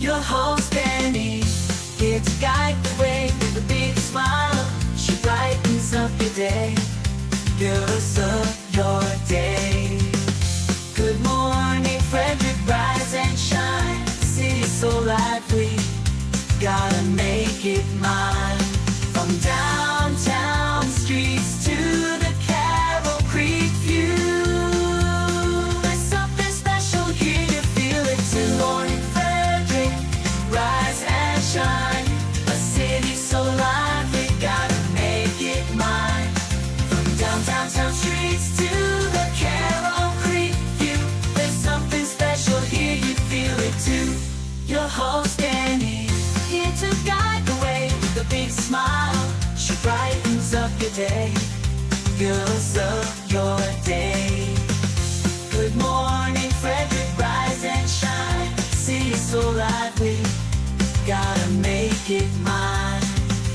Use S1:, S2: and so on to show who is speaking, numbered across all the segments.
S1: Your host Danny, here to guide the way with a big smile. She brightens up your day, girls of your day. Good morning Frederick, rise and shine. The city's so lively, gotta make it mine. From downtown streets to the Carroll Creek view, there's something special here, you feel it too. Good morning Frederick, rise and shine. A city so lively, gotta make it mine. From downtown streets to the Carroll Creek view, there's something special here, you feel it too. Your host Danny, here to guide the way with a big smile. She brightens up your day, girls of your day. Good morning Frederick, rise and shine. City's so lively, gotta make it mine.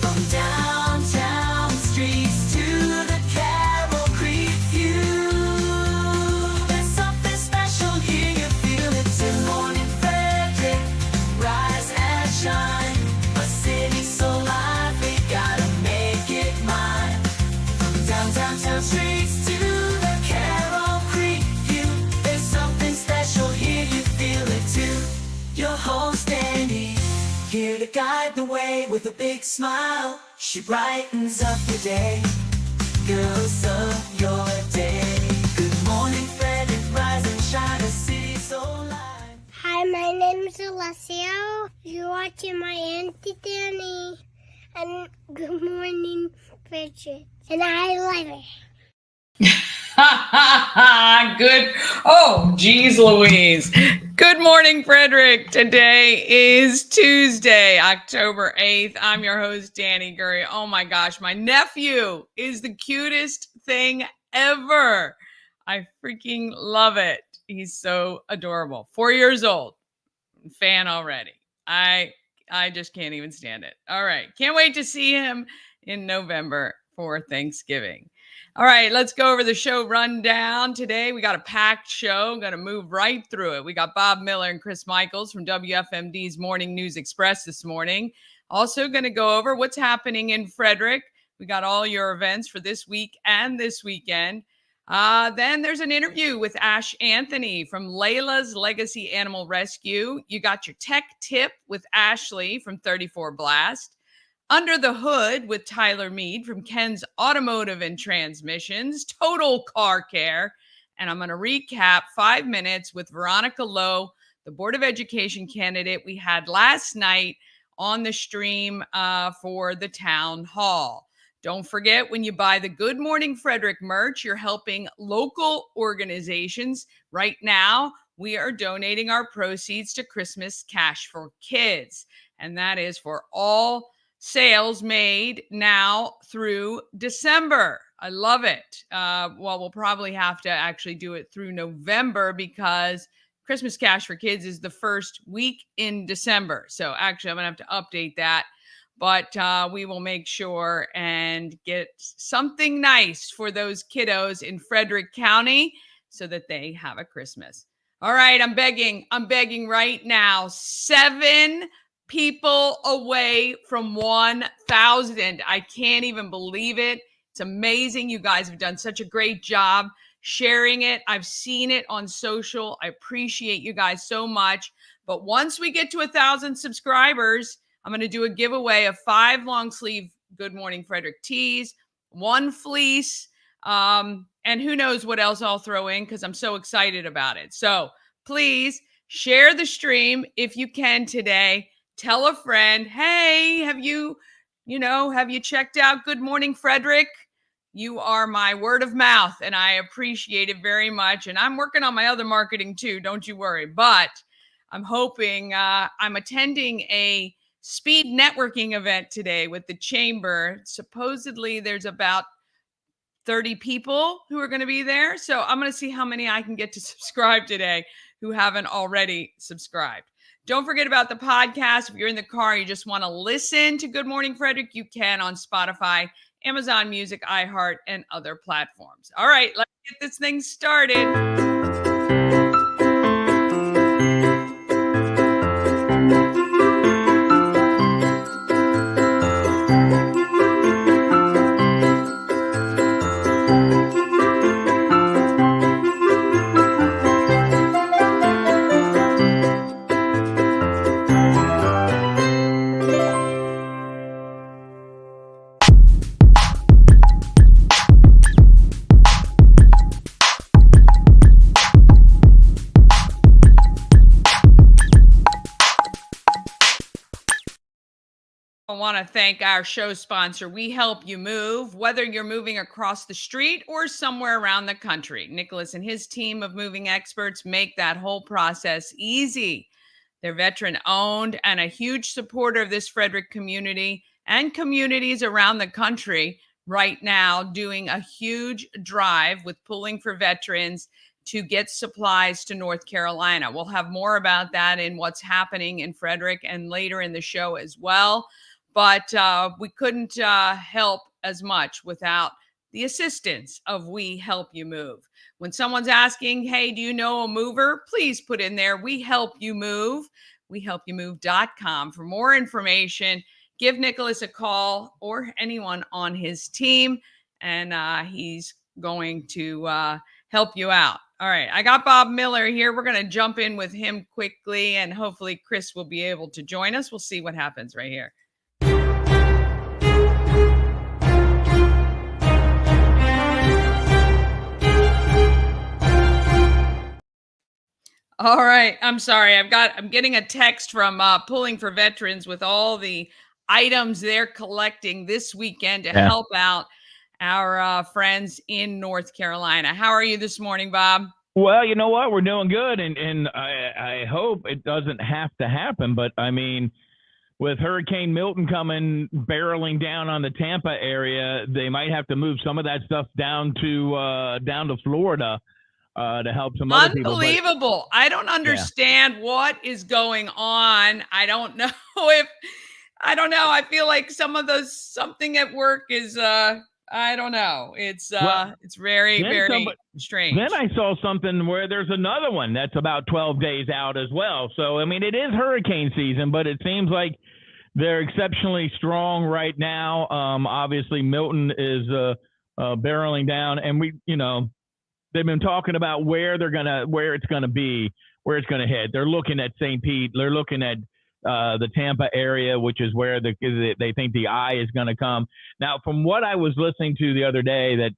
S1: From downtown streets to the Carroll Creek view, there's something special here, you feel it too. Good morning Frederick, rise and shine. A city so lively, gotta make it mine. From downtown streets to the Carroll Creek view, there's something special here, you feel it too. Your host Danny, here to guide the way with a big smile. She brightens up your day, girls of your day. Good morning Frederick, rise and shine. A city so live.
S2: Hi, my name is Alessio. You're watching my Auntie Danny. And good morning, Bridget. And I love her.
S3: Good. Oh, geez, Louise. Good morning, Frederick. Today is Tuesday, October 8th. I'm your host, Danny Gurrie. Oh my gosh, my nephew is the cutest thing ever. I freaking love it. He's so adorable. 4 years old. Fan already. I just can't even stand it. All right. Can't wait to see him in November for Thanksgiving. All right, let's go over the show rundown. Today, we got a packed show. I'm going to move right through it. We got Bob Miller and Chris Michaels from WFMD's Morning News Express this morning. Also going to go over what's happening in Frederick. We got all your events for this week and this weekend. Then there's an interview with Ashe Anthony from Laila's Legacy Animal Rescue. You got your tech tip with Ashley from 34 Blast. Under the Hood with Tyler Mead from Ken's Automotive and Transmissions, Total Car Care. And I'm going to recap 5 minutes with Veronica Lowe, the Board of Education candidate we had last night on the stream for the town hall. Don't forget, when you buy the Good Morning Frederick merch, you're helping local organizations. Right now, we are donating our proceeds to Christmas Cash for Kids. And that is for all sales made now through December. I love it. Well, we'll probably have to actually do it through November because Christmas Cash for Kids is the first week in December. So actually, I'm going to have to update that. But we will make sure and get something nice for those kiddos in Frederick County so that they have a Christmas. All right, I'm begging right now. 7 people away from 1,000. I can't even believe it. It's amazing. You guys have done such a great job sharing it. I've seen it on social. I appreciate you guys so much. But once we get to 1,000 subscribers, I'm going to do a giveaway of 5 long sleeve Good Morning Frederick tees, 1 fleece, and who knows what else I'll throw in because I'm so excited about it. So please share the stream if you can today. Tell a friend, hey, have you checked out Good Morning Frederick? You are my word of mouth, and I appreciate it very much. And I'm working on my other marketing too, don't you worry. But I'm hoping I'm attending a speed networking event today with the chamber. Supposedly, there's about 30 people who are going to be there. So I'm going to see how many I can get to subscribe today who haven't already subscribed. Don't forget about the podcast. If you're in the car, you just want to listen to Good Morning Frederick, you can on Spotify, Amazon Music, iHeart, and other platforms. All right, let's get this thing started. I want to thank our show sponsor, We Help You Move, whether you're moving across the street or somewhere around the country. Nicholas and his team of moving experts make that whole process easy. They're veteran owned and a huge supporter of this Frederick community and communities around the country right now, doing a huge drive with Pulling for Veterans to get supplies to North Carolina. We'll have more about that in what's happening in Frederick and later in the show as well. But we couldn't help as much without the assistance of We Help You Move. When someone's asking, hey, do you know a mover? Please put in there, We Help You Move, wehelpyoumove.com for more information. Give Nicholas a call or anyone on his team, and he's going to help you out. All right, I got Bob Miller here. We're going to jump in with him quickly, and hopefully Chris will be able to join us. We'll see what happens right here. All right. I'm sorry. I'm getting a text from Pulling for Veterans with all the items they're collecting this weekend to help out our friends in North Carolina. How are you this morning, Bob?
S4: Well, you know what? We're doing good. And I hope it doesn't have to happen. But I mean, with Hurricane Milton coming barreling down on the Tampa area, they might have to move some of that stuff down to Florida. To help some other people.
S3: Unbelievable. I don't understand what is going on. I don't know. I feel like something at work is, I don't know. It's very, very strange.
S4: Then I saw something where there's another one that's about 12 days out as well. So, I mean, it is hurricane season, but it seems like they're exceptionally strong right now. Obviously Milton is barreling down, and they've been talking about where it's going to hit. They're looking at St. Pete. They're looking at the Tampa area, which is where they think the eye is going to come. Now, from what I was listening to the other day, that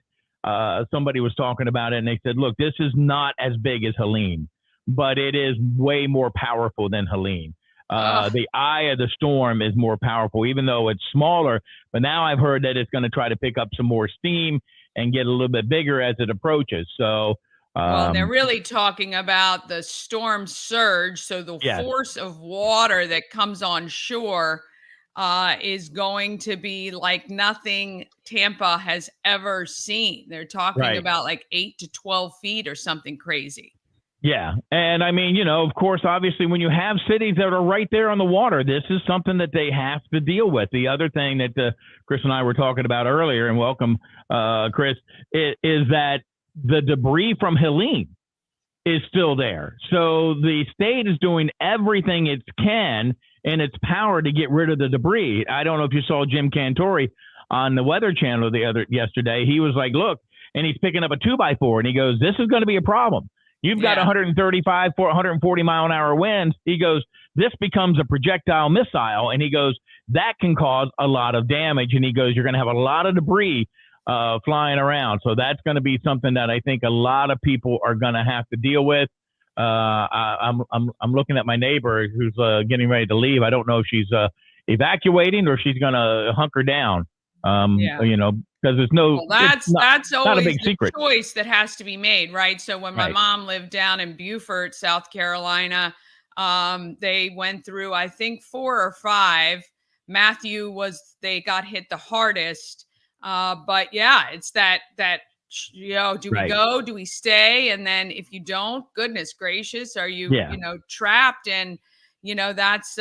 S4: somebody was talking about it, and they said, look, this is not as big as Helene, but it is way more powerful than Helene. The eye of the storm is more powerful, even though it's smaller. But now I've heard that it's going to try to pick up some more steam and get a little bit bigger as it approaches. So,
S3: well, they're really talking about the storm surge. So the force of water that comes on shore is going to be like nothing Tampa has ever seen. They're talking about like 8 to 12 feet or something crazy.
S4: Yeah. And I mean, of course, obviously, when you have cities that are right there on the water, this is something that they have to deal with. The other thing that Chris and I were talking about earlier, and welcome, Chris, is that the debris from Helene is still there. So the state is doing everything it can in its power to get rid of the debris. I don't know if you saw Jim Cantori on the Weather Channel yesterday. He was like, look, and he's picking up a 2x4, and he goes, this is going to be a problem. You've got 135, 140 mile an hour winds. He goes, this becomes a projectile missile. And he goes, that can cause a lot of damage. And he goes, you're going to have a lot of debris flying around. So that's going to be something that I think a lot of people are going to have to deal with. I'm looking at my neighbor who's getting ready to leave. I don't know if she's evacuating or she's going to hunker down. Because there's that's always a big secret
S3: choice that has to be made, right? So when my mom lived down in Beaufort, South Carolina, they went through, I think, 4 or 5. Matthew they got hit the hardest. But it's that do we go? Do we stay? And then if you don't, goodness gracious, are you, trapped? And, that's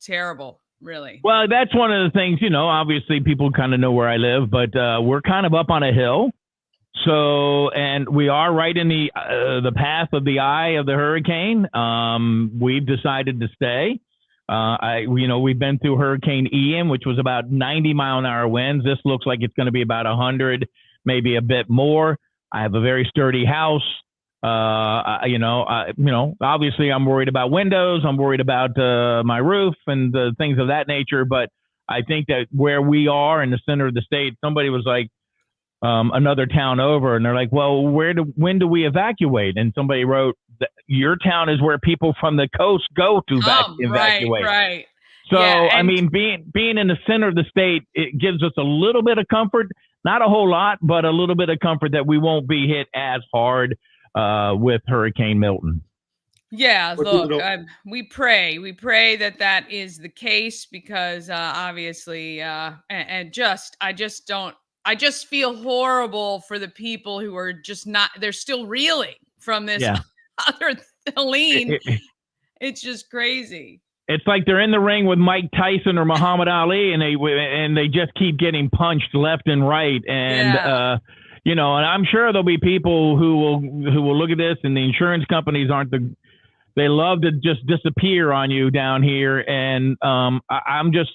S3: terrible. Really? Well,
S4: that's one of the things, obviously people kind of know where I live, but we're kind of up on a hill. So, and we are right in the path of the eye of the hurricane. We've decided to stay. We've been through Hurricane Ian, which was about 90 mile an hour winds. This looks like it's going to be about 100, maybe a bit more. I have a very sturdy house. Obviously I'm worried about windows. I'm worried about my roof and things of that nature. But I think that where we are in the center of the state, somebody was like another town over, and they're like, well, when do we evacuate? And somebody wrote, your town is where people from the coast go to evacuate.
S3: Right.
S4: So,
S3: Yeah,
S4: I
S3: and
S4: mean, being in the center of the state, it gives us a little bit of comfort, not a whole lot, but a little bit of comfort that we won't be hit as hard with Hurricane Milton.
S3: yeah,
S5: What people
S3: look,
S5: don't.
S3: we pray that that is the case because obviously, and just I just feel horrible for the people who are just not, they're still reeling from this
S4: Yeah.
S3: other Helene.
S4: It-
S3: It's just crazy.
S4: it's like they're in the ring with Mike Tyson or Muhammad Ali, and they just keep getting punched left and right. And
S3: Yeah.
S4: and I'm sure there'll be people who will look at this, and the insurance companies they love to just disappear on you down here. And I'm just,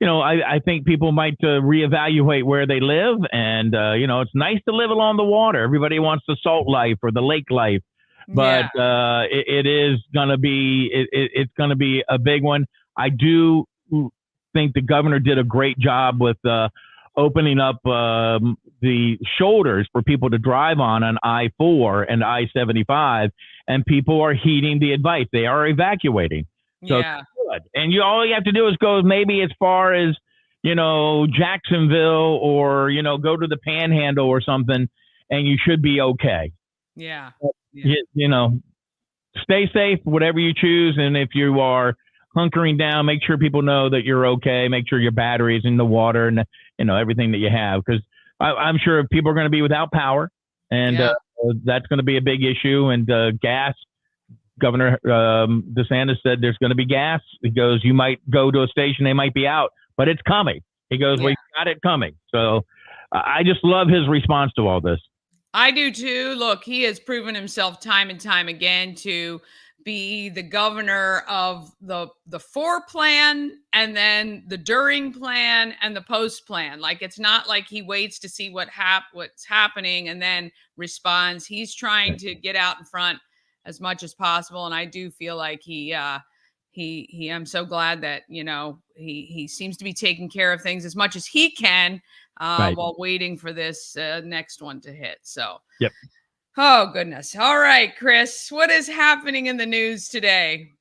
S4: I think people might reevaluate where they live. And it's nice to live along the water. Everybody wants the salt life or the lake life. But it is going to be it's going to be a big one. I do think the governor did a great job with opening up the shoulders for people to drive on I-4 and I-75, and people are heeding the advice. They are evacuating. So
S3: Yeah.
S4: it's good. And all you have to do is go maybe as far as Jacksonville or go to the Panhandle or something, and you should be okay.
S3: Yeah.
S4: Stay safe, whatever you choose. And if you are hunkering down, make sure people know that you're okay. Make sure your battery's in the water and, everything that you have. Because I'm sure people are going to be without power, and that's going to be a big issue. And gas, Governor DeSantis said there's going to be gas. He goes, you might go to a station, they might be out, but it's coming. He goes, well, you got it coming. So I just love his response to all this.
S3: I do too. Look, he has proven himself time and time again to be the governor of the for plan, and then the during plan, and the post plan. Like, it's not like he waits to see what's happening and then responds. He's trying to get out in front as much as possible, and I do feel like he I'm so glad that he seems to be taking care of things as much as he can while waiting for this next one to hit. So,
S4: yep.
S3: Oh, goodness. All right, Chris, what is happening in the news today?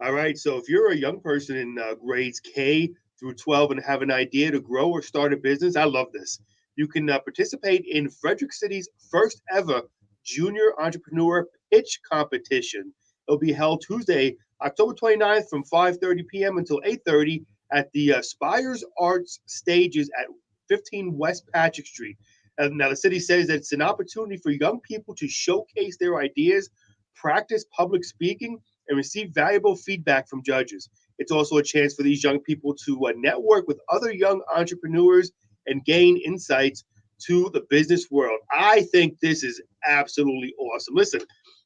S5: All right. So if you're a young person in grades K through 12 and have an idea to grow or start a business, I love this. You can participate in Frederick City's first ever Junior Entrepreneur Pitch Competition. It'll be held Tuesday, October 29th from 5:30 p.m. until 8:30 at the Spires Arts Stages at 15 West Patrick Street. Now, the city says that it's an opportunity for young people to showcase their ideas, practice public speaking, and receive valuable feedback from judges. It's also a chance for these young people to network with other young entrepreneurs and gain insights to the business world. I think this is absolutely awesome. Listen,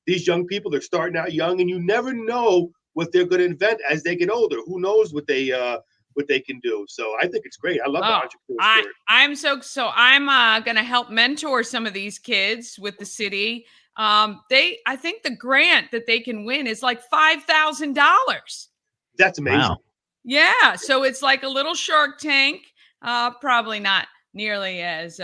S5: these young people, they're starting out young, and you never know what they're going to invent as they get older. Who knows what they can do. So I think it's great. I love the entrepreneur spirit.
S3: I'm going to help mentor some of these kids with the city. I think the grant that they can win is like $5,000.
S5: That's amazing.
S4: Wow.
S3: Yeah. So it's like a little Shark Tank, probably not nearly as,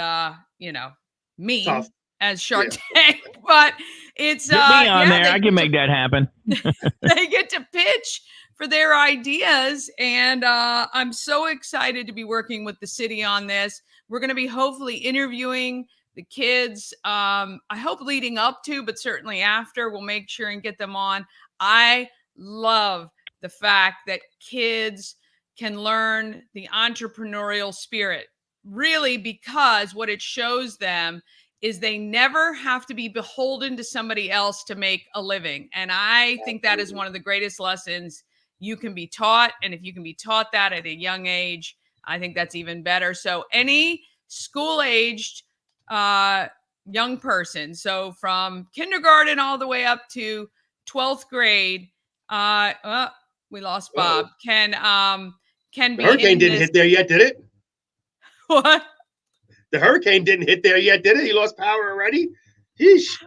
S3: mean
S5: Tough.
S3: as Shark Tank, but it's,
S4: Get me on there. I can make that happen.
S3: They get to pitch for their ideas. And I'm so excited to be working with the city on this. We're going to be hopefully interviewing the kids. I hope leading up to, but certainly after, we'll make sure and get them on. I love the fact that kids can learn the entrepreneurial spirit, really, because what it shows them is they never have to be beholden to somebody else to make a living. And I think that is one of the greatest lessons you can be taught. And if you can be taught that at a young age, I think that's even better. So any school-aged young person, so from kindergarten all the way up to 12th grade, we lost Bob, can be.
S5: The hurricane didn't hit there yet, did it?
S3: What?
S5: The hurricane didn't hit there yet, did it? He lost power already? Yeesh.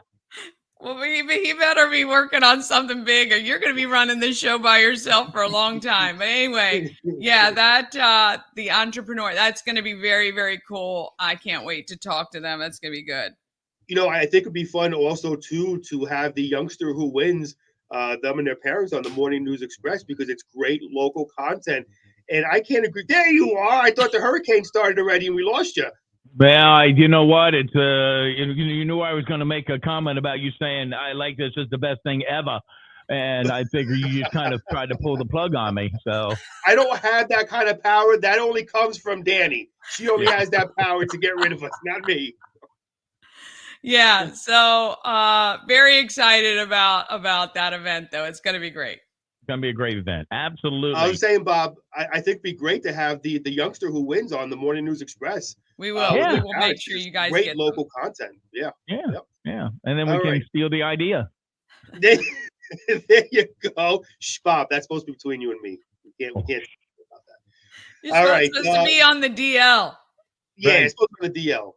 S3: Well, he better be working on something big, or you're going to be running this show by yourself for a long time. But anyway, yeah, that the entrepreneur, that's going to be very, very cool. I can't wait to talk to them. That's going to be good.
S5: I think it'd be fun also, too, to have the youngster who wins them and their parents on the Morning News Express because it's great local content. And I can't agree. There you are. I thought the hurricane started already and we lost you.
S4: Well, you know what? It's you knew I was going to make a comment about you saying I like this is the best thing ever, and I figure you just kind of tried to pull the plug on me. So
S5: I don't have that kind of power. That only comes from Danny. She only has that power to get rid of us, not me.
S3: Yeah. So very excited about that event, though. It's going to be great.
S4: it's going to be a great event. Absolutely.
S5: I was saying, Bob, I think it'd be great to have the youngster who wins on the Morning News Express.
S3: We will.
S4: Yeah.
S3: We will make sure you guys
S5: great
S3: get
S5: local content. Yeah.
S4: Yeah.
S5: Yep.
S4: Yeah. And then we
S5: All
S4: can
S5: right.
S4: steal the idea.
S5: There you go. Shh, Bob, that's supposed to be between you and me. We can't talk about that.
S3: You're
S5: All
S3: supposed,
S5: right,
S3: supposed to be on the DL.
S5: Yeah,
S4: Right.
S5: it's supposed to be the DL.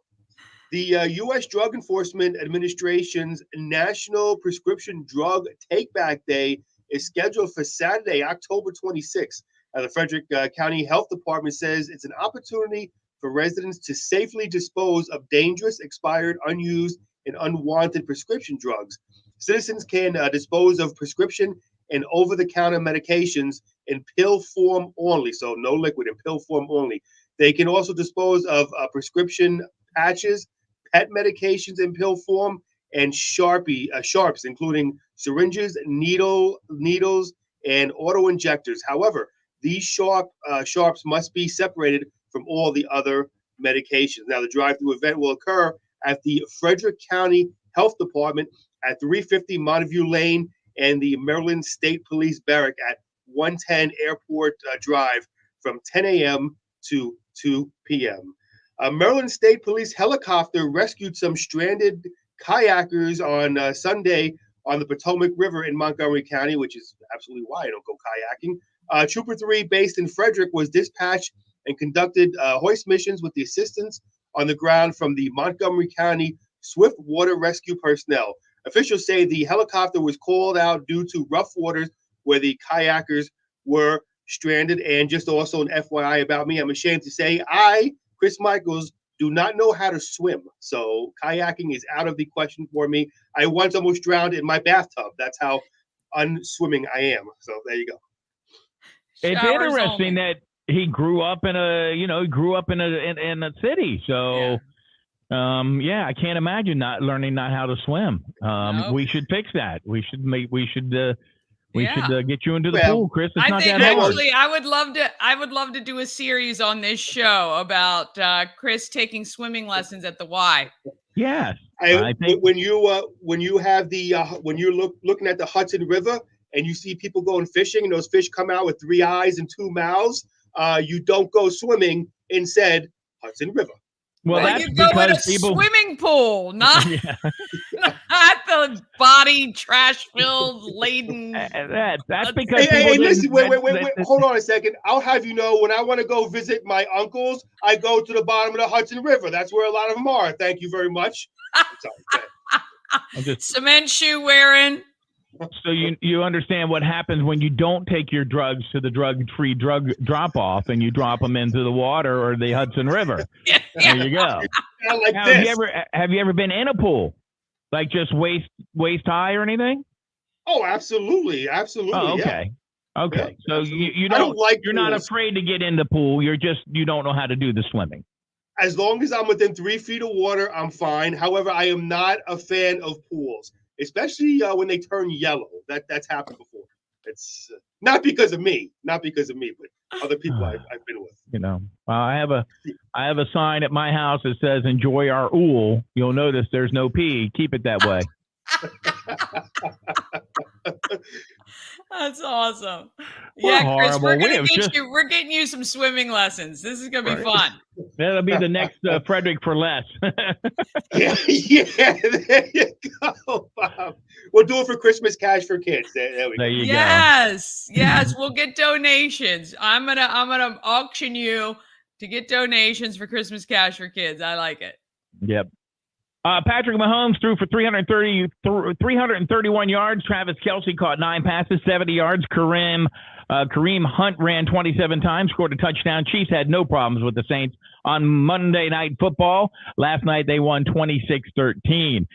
S5: The U.S. Drug Enforcement Administration's National Prescription Drug Take-Back Day is scheduled for Saturday, October 26th. The Frederick County Health Department says it's an opportunity for residents to safely dispose of dangerous, expired, unused, and unwanted prescription drugs. Citizens can dispose of prescription and over-the-counter medications in pill form only, so no liquid, in pill form only. They can also dispose of prescription patches, pet medications in pill form, and sharps, including syringes, needles, and auto injectors. However, these sharps must be separated from all the other medications. Now, the drive-through event will occur at the Frederick County Health Department at 350 Montague Lane and the Maryland State Police Barrack at 110 Airport Drive from 10 a.m. to 2 p.m. A Maryland State Police helicopter rescued some stranded kayakers on Sunday on the Potomac River in Montgomery County, which is absolutely why I don't go kayaking. Trooper 3, based in Frederick, was dispatched and conducted hoist missions with the assistance on the ground from the Montgomery County Swift Water Rescue personnel. Officials say the helicopter was called out due to rough waters where the kayakers were stranded. And just also an FYI about me, I'm ashamed to say I, Chris Michaels, do not know how to swim. So kayaking is out of the question for me. I once almost drowned in my bathtub. That's how unswimming I am. So there you go.
S4: It's
S3: Showers
S4: interesting
S3: only.
S4: that he grew up in a city. So, I can't imagine not learning how to swim.
S3: Nope.
S4: We should fix that. We should get you into the
S5: Well,
S4: pool, Chris. It's
S3: I
S4: not
S3: think
S4: that hard.
S3: actually I would love to do a series on this show about Chris taking swimming lessons at the Y.
S4: Yes. I think
S5: when you're looking at the Hudson River and you see people going fishing and those fish come out with 3 eyes and 2 mouths, you don't go swimming in said Hudson River.
S4: well, that's
S3: you go in a
S4: because people.
S3: swimming pool, not not the body trash filled laden.
S4: That's because
S5: Hey,
S4: people.
S5: listen,
S4: didn't-
S5: wait. Hold on a second. I'll have you know, when I want to go visit my uncles, I go to the bottom of the Hudson River. That's where a lot of them are. Thank you very much. Sorry, go ahead.
S4: I'm just
S3: Cement shoe wearing.
S4: so you understand what happens when you don't take your drugs to the drug-free drug drop-off and you drop them into the water or the Hudson River.
S3: Yeah.
S4: There you go.
S5: Not like
S4: Now,
S5: this.
S4: have you ever been in a pool, like just waist high or anything?
S5: Oh, absolutely.
S4: Oh, okay.
S5: Yeah.
S4: Okay.
S5: Yeah,
S4: So you
S5: I don't like
S4: you're not
S5: pools.
S4: afraid to get in the pool. You don't know how to do the swimming.
S5: As long as I'm within 3 feet of water, I'm fine. However, I am not a fan of pools, especially when they turn yellow. That's happened before. It's not because of me, but other people I've been with.
S4: You know, I have a sign at my house that says "Enjoy our ool." You'll notice there's no P. Keep it that way.
S3: That's awesome.
S4: We're
S3: Yeah, Chris,
S4: horrible.
S3: we're getting you some swimming lessons. This is gonna be fun.
S4: That'll be the next Frederick for less.
S5: Yeah, there you go, Bob. We'll do it for Christmas Cash for Kids. There we go.
S4: There you go.
S3: Yes, we'll get donations. I'm gonna auction you to get donations for Christmas Cash for Kids. I like it.
S4: Yep. Patrick Mahomes threw for 331 yards. Travis Kelce caught 9 passes, 70 yards. Kareem Kareem Hunt ran 27 times, scored a touchdown. Chiefs had no problems with the Saints on Monday Night Football. Last night they won 26-13.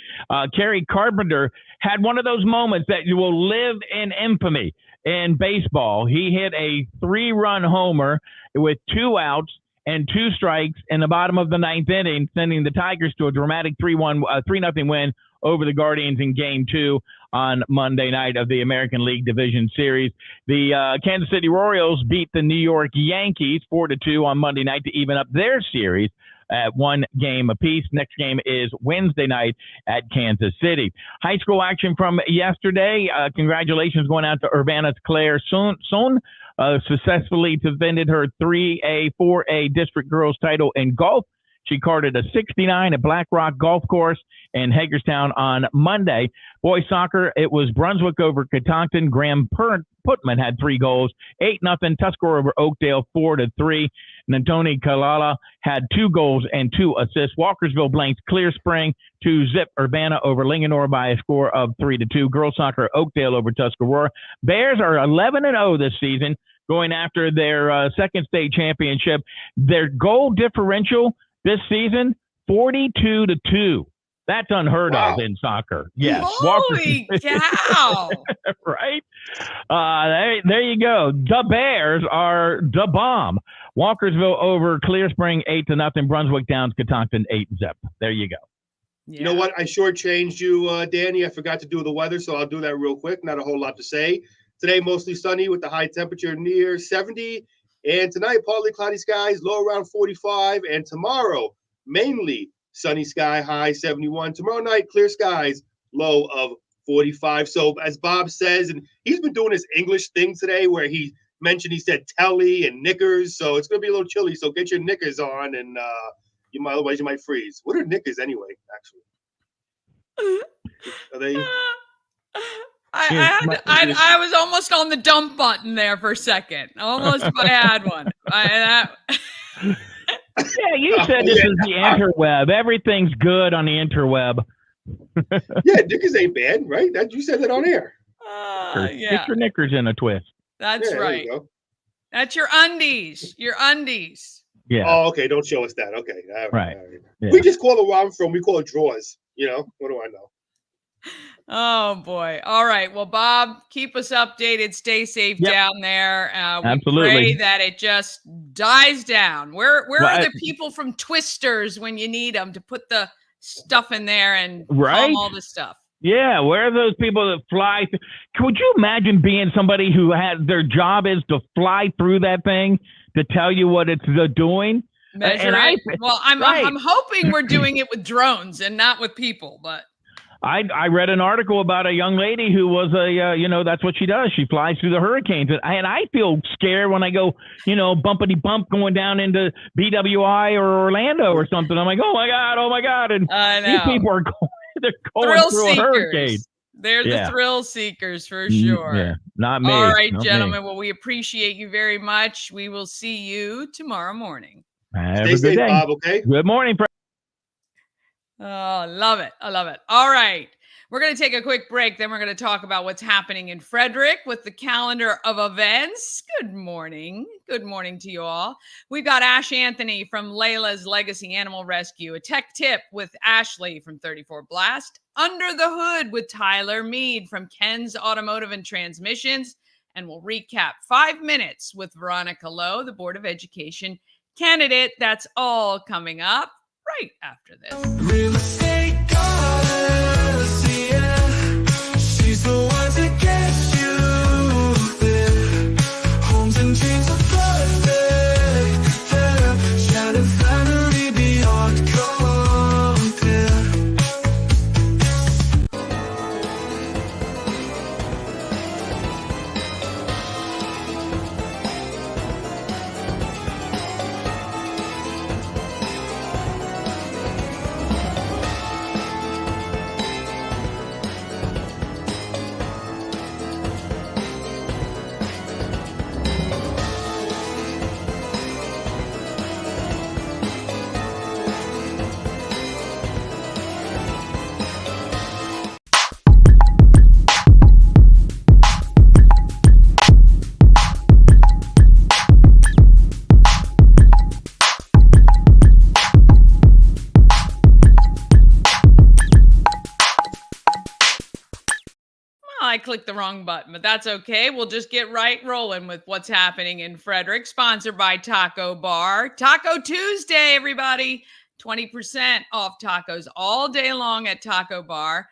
S4: Kerry Carpenter had one of those moments that you will live in infamy in baseball. He hit a 3-run homer with 2 outs and 2 strikes in the bottom of the 9th inning, sending the Tigers to a dramatic 3-0 win over the Guardians in Game 2 on Monday night of the American League Division Series. The Kansas City Royals beat the New York Yankees 4-2 on Monday night to even up their series at 1 game apiece. Next game is Wednesday night at Kansas City. High school action from yesterday. Congratulations going out to Urbana's Claire Sun. Successfully defended her 3A, 4A district girls title in golf. She carded a 69 at Black Rock Golf Course in Hagerstown on Monday. Boys soccer, it was Brunswick over Catoctin. Graham Putman had 3 goals, 8-0. Tuscarora over Oakdale, 4-3. Nantoni Kalala had 2 goals and 2 assists. Walkersville blanks Clear Spring to zip Urbana over Linganore by a score of 3-2. Girls soccer, Oakdale over Tuscarora. Bears are 11-0 this season, going after their second state championship. Their goal differential this season, 42-2. That's unheard of in soccer. Yes.
S3: Holy cow.
S4: Right? There you go. The Bears are the bomb. Walkersville over Clear Spring 8-0. Brunswick downs Catoctin 8-0. There you go.
S3: Yeah.
S5: You know what? I shortchanged you, Danny. I forgot to do the weather, so I'll do that real quick. Not a whole lot to say. Today, mostly sunny with the high temperature near 70. And tonight, partly cloudy skies, low around 45. And tomorrow, mainly sunny sky, high 71. Tomorrow night, clear skies, low of 45. So as Bob says, and he's been doing his English thing today where he said telly and knickers. So it's going to be a little chilly. So get your knickers on and otherwise you might freeze. What are knickers anyway, actually? Are they...
S3: I was almost on the dump button there for a second. Almost if I had one.
S4: Yeah, you said this is the interweb. Everything's good on the interweb.
S5: Yeah, knickers ain't bad, right? You said that on air.
S3: Yeah.
S4: Get your knickers in a twist.
S3: That's
S5: Yeah,
S3: right.
S5: there you go.
S3: That's your undies. Your undies.
S4: Yeah.
S5: Oh, okay. Don't show us that. Okay. All
S4: Right.
S5: All right.
S4: Yeah.
S5: We just call it where I'm from. We call it drawers. What do I know?
S3: Oh boy. All right. Well, Bob, keep us updated. Stay safe down there. We
S4: Absolutely.
S3: pray that it just dies down. Where are the people from Twisters when you need them to put the stuff in there and calm all this stuff? Yeah,
S4: where are those people that fly? Could you imagine being somebody who had their job is to fly through that thing to tell you what it's doing?
S3: Measure it. Well, I'm hoping we're doing it with drones and not with people, but.
S4: I read an article about a young lady who was that's what she does. She flies through the hurricanes. And I feel scared when I go, bumpity bump going down into BWI or Orlando or something. I'm like, oh my God. And these people are they're going through a hurricane.
S3: They're the thrill seekers for sure.
S4: Yeah, not me.
S3: All right, gentlemen. Well, we appreciate you very much. We will see you tomorrow morning.
S4: Have
S5: Stay
S4: a good
S5: safe,
S4: day.
S5: Bob, okay?
S4: Good morning,
S3: Oh, I love it. All right. We're going to take a quick break. Then we're going to talk about what's happening in Frederick with the calendar of events. Good morning. Good morning to you all. We've got Ashe Anthony from Laila's Legacy Animal Rescue, a tech tip with Ashley from 34 Blast, Under the Hood with Tyler Mead from Ken's Automotive and Transmissions, and we'll recap 5 minutes with Veronica Lowe, the Board of Education candidate. That's all coming up right after this.
S1: Real estate goddess, yeah. She's the one to get you there. Homes and dreams are perfect. Yeah. Shattered family beyond compare.
S3: clicked the wrong button, but that's okay. We'll just get right rolling with what's happening in Frederick, sponsored by Taco Bar. Taco Tuesday, everybody. 20% off tacos all day long at Taco Bar.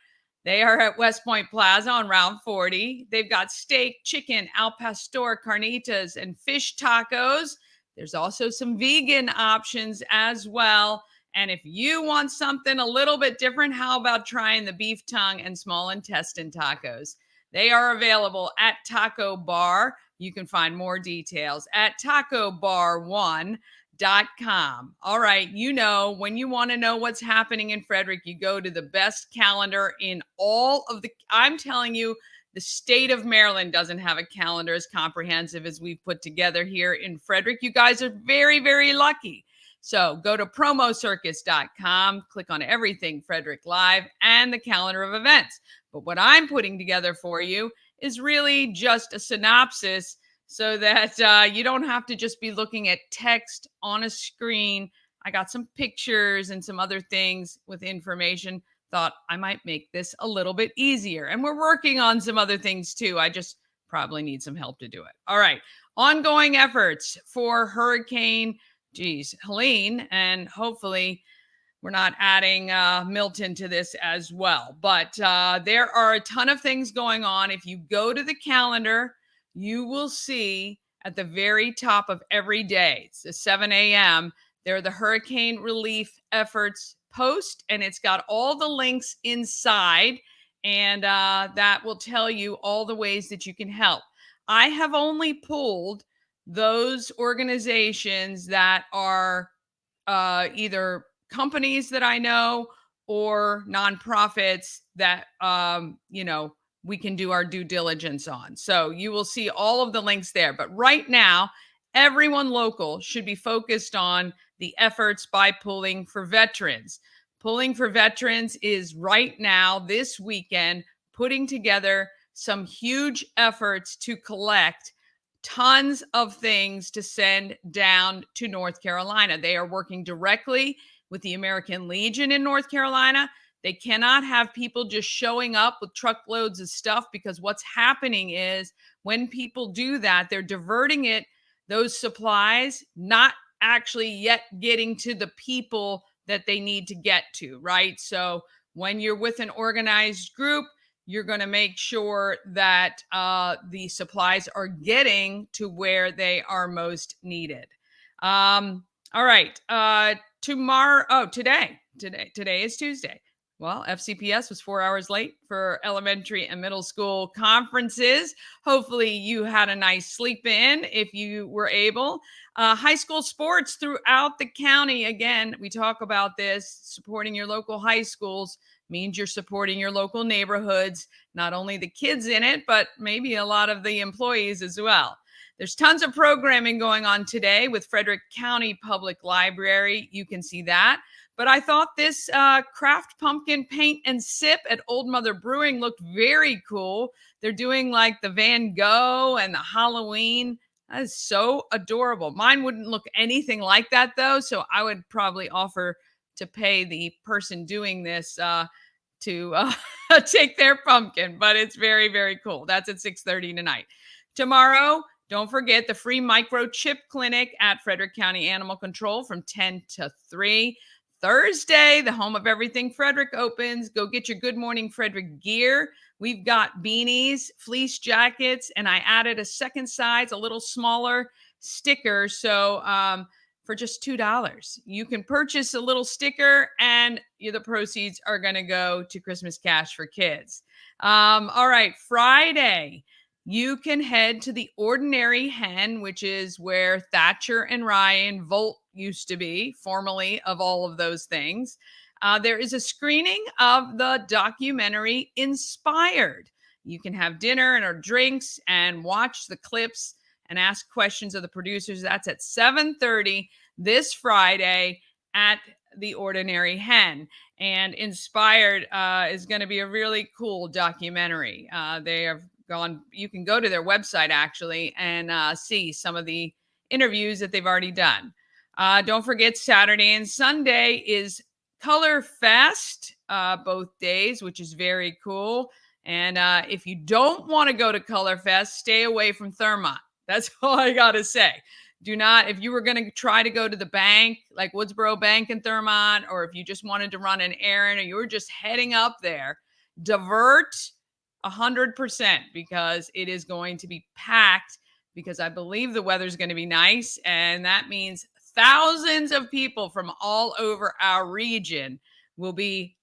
S3: They are at West Point Plaza on Route 40. They've got steak, chicken, al pastor, carnitas, and fish tacos. There's also some vegan options as well. And if you want something a little bit different, how about trying the beef tongue and small intestine tacos? They are available at Taco Bar. You can find more details at tacobar1.com. All right, when you want to know what's happening in Frederick, you go to the best calendar in all of I'm telling you, the state of Maryland doesn't have a calendar as comprehensive as we've put together here in Frederick. You guys are very, very lucky. So go to promocircus.com, click on everything Frederick Live and the calendar of events. But what I'm putting together for you is really just a synopsis so that you don't have to just be looking at text on a screen. I got some pictures and some other things with information. Thought I might make this a little bit easier. And we're working on some other things too. I just probably need some help to do it. All right. Ongoing efforts for Hurricane Helene, and hopefully we're not adding Milton to this as well. But there are a ton of things going on. If you go to the calendar, you will see at the very top of every day, it's the 7 a.m., there are the hurricane relief efforts post, and it's got all the links inside, and that will tell you all the ways that you can help. I have only pulled those organizations that are either companies that I know or nonprofits that, we can do our due diligence on. So you will see all of the links there. But right now, everyone local should be focused on the efforts by Pulling for Veterans. Pulling for Veterans is right now, this weekend, putting together some huge efforts to collect tons of things to send down to North Carolina. They are working directly with the American Legion in North Carolina. They cannot have people just showing up with truckloads of stuff, because what's happening is when people do that, they're diverting those supplies, not actually yet getting to the people that they need to get to, right? So when you're with an organized group, you're going to make sure that the supplies are getting to where they are most needed. All right. Today is Tuesday. Well, FCPS was 4 hours late for elementary and middle school conferences. Hopefully you had a nice sleep in if you were able. High school sports throughout the county. Again, we talk about this. Supporting your local high schools means you're supporting your local neighborhoods, not only the kids in it, but maybe a lot of the employees as well. There's tons of programming going on today with Frederick County Public Library. You can see that. But I thought this craft pumpkin paint and sip at Old Mother Brewing looked very cool. They're doing like the Van Gogh and the Halloween. That is so adorable. Mine wouldn't look anything like that, though. So I would probably offer to pay the person doing this to take their pumpkin. But it's very, very cool. That's at 6:30 tonight. Tomorrow, don't forget the free microchip clinic at Frederick County Animal Control from 10 to 3. Thursday, the home of everything Frederick opens. Go get your Good Morning Frederick gear. We've got beanies, fleece jackets, and I added a second size, a little smaller sticker. So for just $2, you can purchase a little sticker, and the proceeds are going to go to Christmas Cash for Kids. All right, Friday, you can head to the Ordinary Hen, which is where Thatcher and Ryan Volt used to be, formerly of all of those things. There is a screening of the documentary Inspired. You can have dinner and or drinks and watch the clips and ask questions of the producers. That's at 7:30 this Friday at the Ordinary Hen. And Inspired is going to be a really cool documentary. They have gone, you can go to their website actually and see some of the interviews that they've already done. Don't forget, Saturday and Sunday is Color Fest, both days, which is very cool. And if you don't want to go to Color Fest, stay away from Thermont. That's all I got to say. Do not, if you were going to try to go to the bank, like Woodsboro Bank in Thermont, or if you just wanted to run an errand or you were just heading up there, divert 100% because it is going to be packed, because I believe the weather's going to be nice. And that means thousands of people from all over our region will be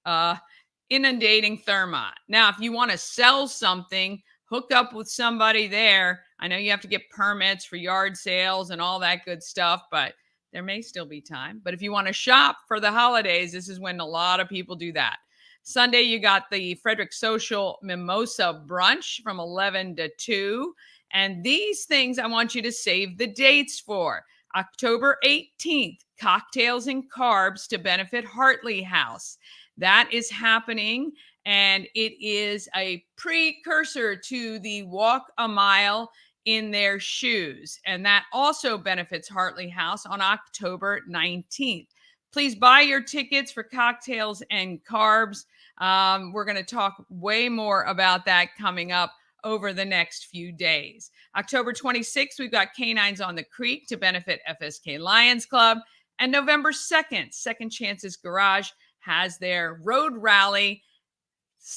S3: inundating Thermont. Now, if you want to sell something, hook up with somebody there. I know you have to get permits for yard sales and all that good stuff, but there may still be time. But if you want to shop for the holidays, this is when a lot of people do that. Sunday, you got the Frederick Social Mimosa Brunch from 11 to 2. And these things I want you to save the dates for. October 18th, Cocktails and Carbs to benefit Hartley House. That is happening, and it is a precursor to the Walk a Mile in Their Shoes. And that also benefits Hartley House on October 19th. Please buy your tickets for Cocktails and Carbs. We're going to talk way more about that coming up over the next few days. October 26th, we've got Canines on the Creek to benefit FSK Lions Club. And November 2nd, Second Chances Garage has their road rally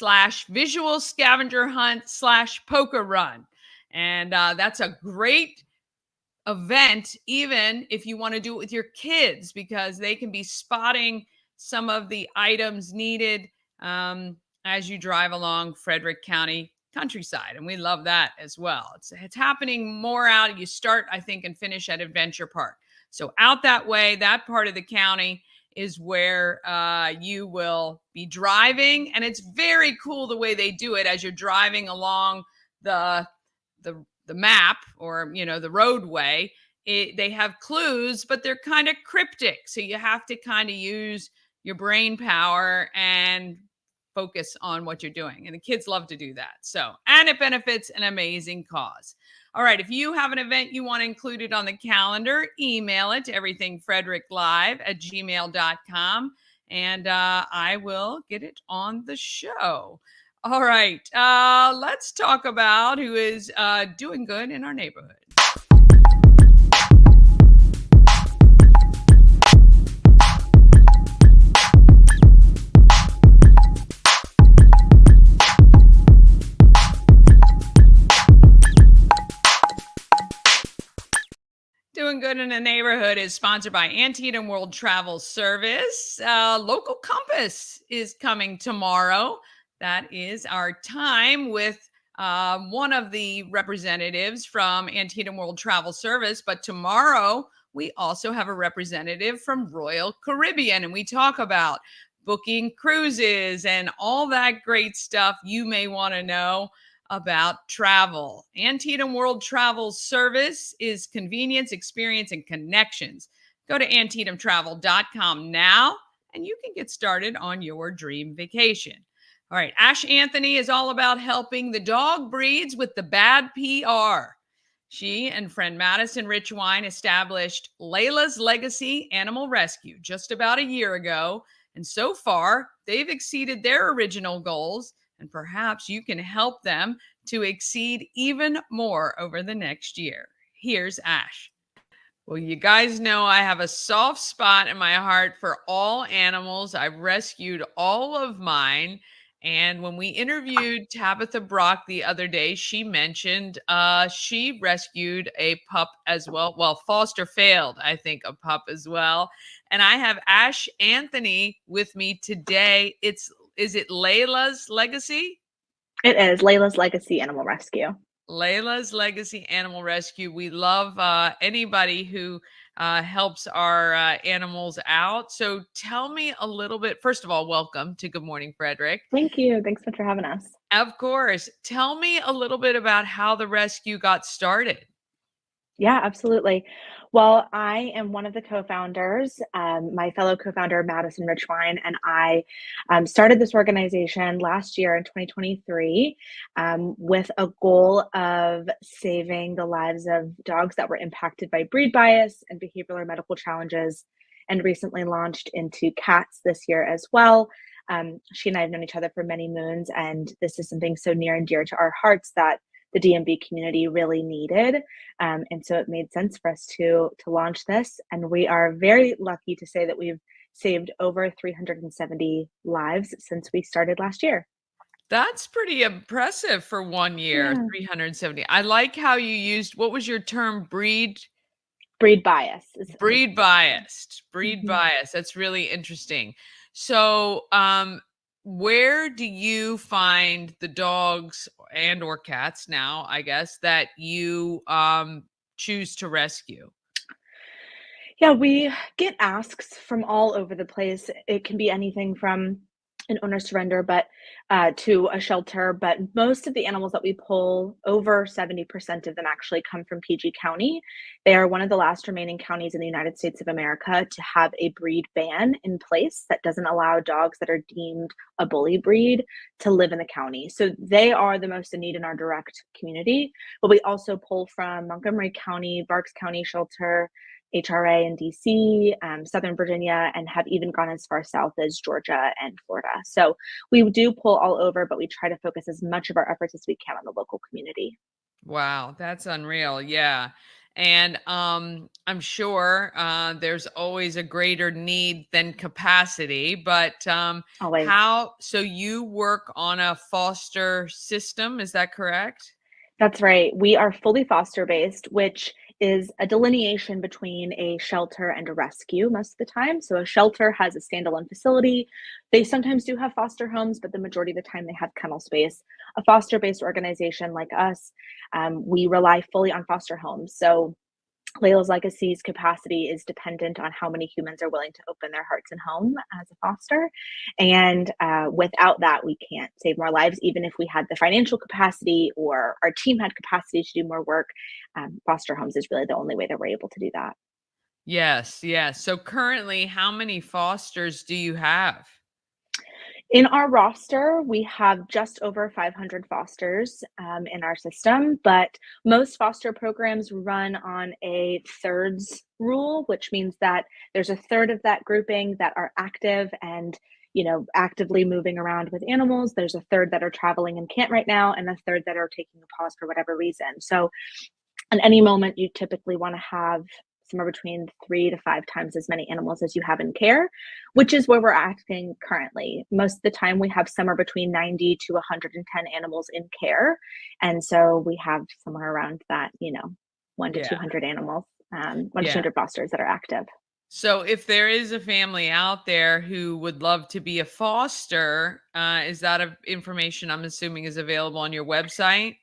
S3: / visual scavenger hunt / poker run. And that's a great event, even if you want to do it with your kids, because they can be spotting some of the items needed as you drive along Frederick County countryside. And we love that as well. It's happening more out. You start, I think, and finish at Adventure Park. So out that way, that part of the county is where you will be driving. And it's very cool the way they do it as you're driving along the map, or, you know, the roadway. They have clues, but they're kind of cryptic. So you have to kind of use your brain power and focus on what you're doing. And the kids love to do that. So, and it benefits an amazing cause. All right. If you have an event you want included on the calendar, email it to everythingfredericklive@gmail.com, and I will get it on the show. All right. Let's talk about who is doing good in our neighborhood. Doing Good in the Neighborhood is sponsored by Antietam World Travel Service. Local Compass is coming tomorrow. That is our time with one of the representatives from Antietam World Travel Service. But tomorrow, we also have a representative from Royal Caribbean, and we talk about booking cruises and all that great stuff you may want to know about travel. Antietam World Travel Service is convenience, experience, and connections. Go to antietamtravel.com now, and you can get started on your dream vacation. All right, Ashe Anthony is all about helping the dog breeds with the bad PR. She and friend Madison Richwine established Laila's Legacy Animal Rescue just about a year ago, and so far, they've exceeded their original goals, and perhaps you can help them to exceed even more over the next year. Here's Ashe. Well, you guys know I have a soft spot in my heart for all animals. I've rescued all of mine. And when we interviewed Tabitha Brock the other day, she mentioned she rescued a pup as well. Well, foster failed, I think, a pup as well. And I have Ashe Anthony with me today. Is it Laila's Legacy?
S6: It is Laila's Legacy Animal Rescue.
S3: Laila's Legacy Animal Rescue. We love anybody who helps our animals out. So tell me a little bit. First of all, welcome to Good Morning Frederick.
S6: Thank you. Thanks so much for having us.
S3: Of course. Tell me a little bit about how the rescue got started.
S6: Yeah, absolutely. Well, I am one of the co-founders. My fellow co-founder, Madison Richwine, and I started this organization last year in 2023 with a goal of saving the lives of dogs that were impacted by breed bias and behavioral or medical challenges, and recently launched into cats this year as well. She and I have known each other for many moons, and this is something so near and dear to our hearts that the DMV community really needed. And so it made sense for us to launch this. And we are very lucky to say that we've saved over 370 lives since we started last year.
S3: That's pretty impressive for 1 year,
S6: Yeah.
S3: 370. I like how you used, what was your term?
S6: Breed bias is
S3: Breed biased. Breed
S6: Mhm.
S3: bias. That's really interesting. So, where do you find the dogs and or cats now, I guess, that you choose to rescue?
S6: Yeah, we get asks from all over the place. It can be anything from an owner surrender, but to a shelter. But most of the animals that we pull, over 70% of them actually come from PG County. They are one of the last remaining counties in the United States of America to have a breed ban in place that doesn't allow dogs that are deemed a bully breed to live in the county. So they are the most in need in our direct community. But we also pull from Montgomery County, Berks County Shelter, HRA in DC, Southern Virginia, and have even gone as far south as Georgia and Florida. So we do pull all over, but we try to focus as much of our efforts as we can on the local community.
S3: Wow, that's unreal. Yeah. And I'm sure there's always a greater need than capacity, but
S6: Always.
S3: how, so you work on a foster system, is that correct?
S6: That's right. We are fully foster based, which is a delineation between a shelter and a rescue most of the time. So a shelter has a standalone facility. They sometimes do have foster homes, but the majority of the time they have kennel space. A foster based organization like us, we rely fully on foster homes. So Laila's Legacy's capacity is dependent on how many humans are willing to open their hearts and home as a foster. And without that, we can't save more lives, even if we had the financial capacity or our team had capacity to do more work. Foster homes is really the only way that we're able to do that.
S3: Yes, yes. So currently, how many fosters do you have?
S6: In our roster, we have just over 500 fosters in our system, but most foster programs run on a thirds rule, which means that there's a third of that grouping that are active and actively moving around with animals. There's a third that are traveling and can't right now, and a third that are taking a pause for whatever reason. So at any moment, you typically want to have somewhere between 3 to 5 times as many animals as you have in care, which is where we're acting currently. Most of the time, we have somewhere between 90 to 110 animals in care. And so we have somewhere around that, 1 to
S3: Yeah,
S6: 200 animals, 1 to
S3: yeah.
S6: 200 fosters that are active.
S3: So if there is a family out there who would love to be a foster, is that information I'm assuming is available on your website?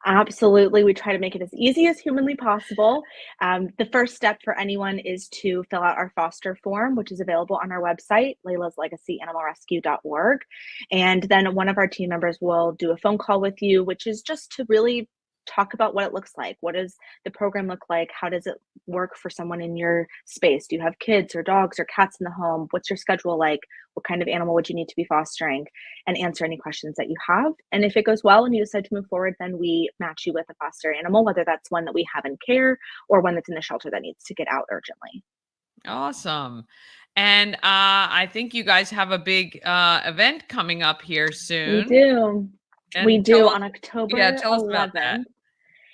S6: Absolutely. We try to make it as easy as humanly possible. The first step for anyone is to fill out our foster form, which is available on our website, lailaslegacyanimalrescue.org. And then one of our team members will do a phone call with you, which is just to really talk about what it looks like. What does the program look like? How does it work for someone in your space? Do you have kids or dogs or cats in the home? What's your schedule like? What kind of animal would you need to be fostering? And answer any questions that you have. And if it goes well and you decide to move forward, then we match you with a foster animal, whether that's one that we have in care or one that's in the shelter that needs to get out urgently.
S3: Awesome. And I think you guys have a big event coming up here
S6: We
S3: soon.
S6: do. We
S3: And
S6: do
S3: tell us,
S6: on
S3: yeah,
S6: October
S3: tell us about that.
S6: 11th.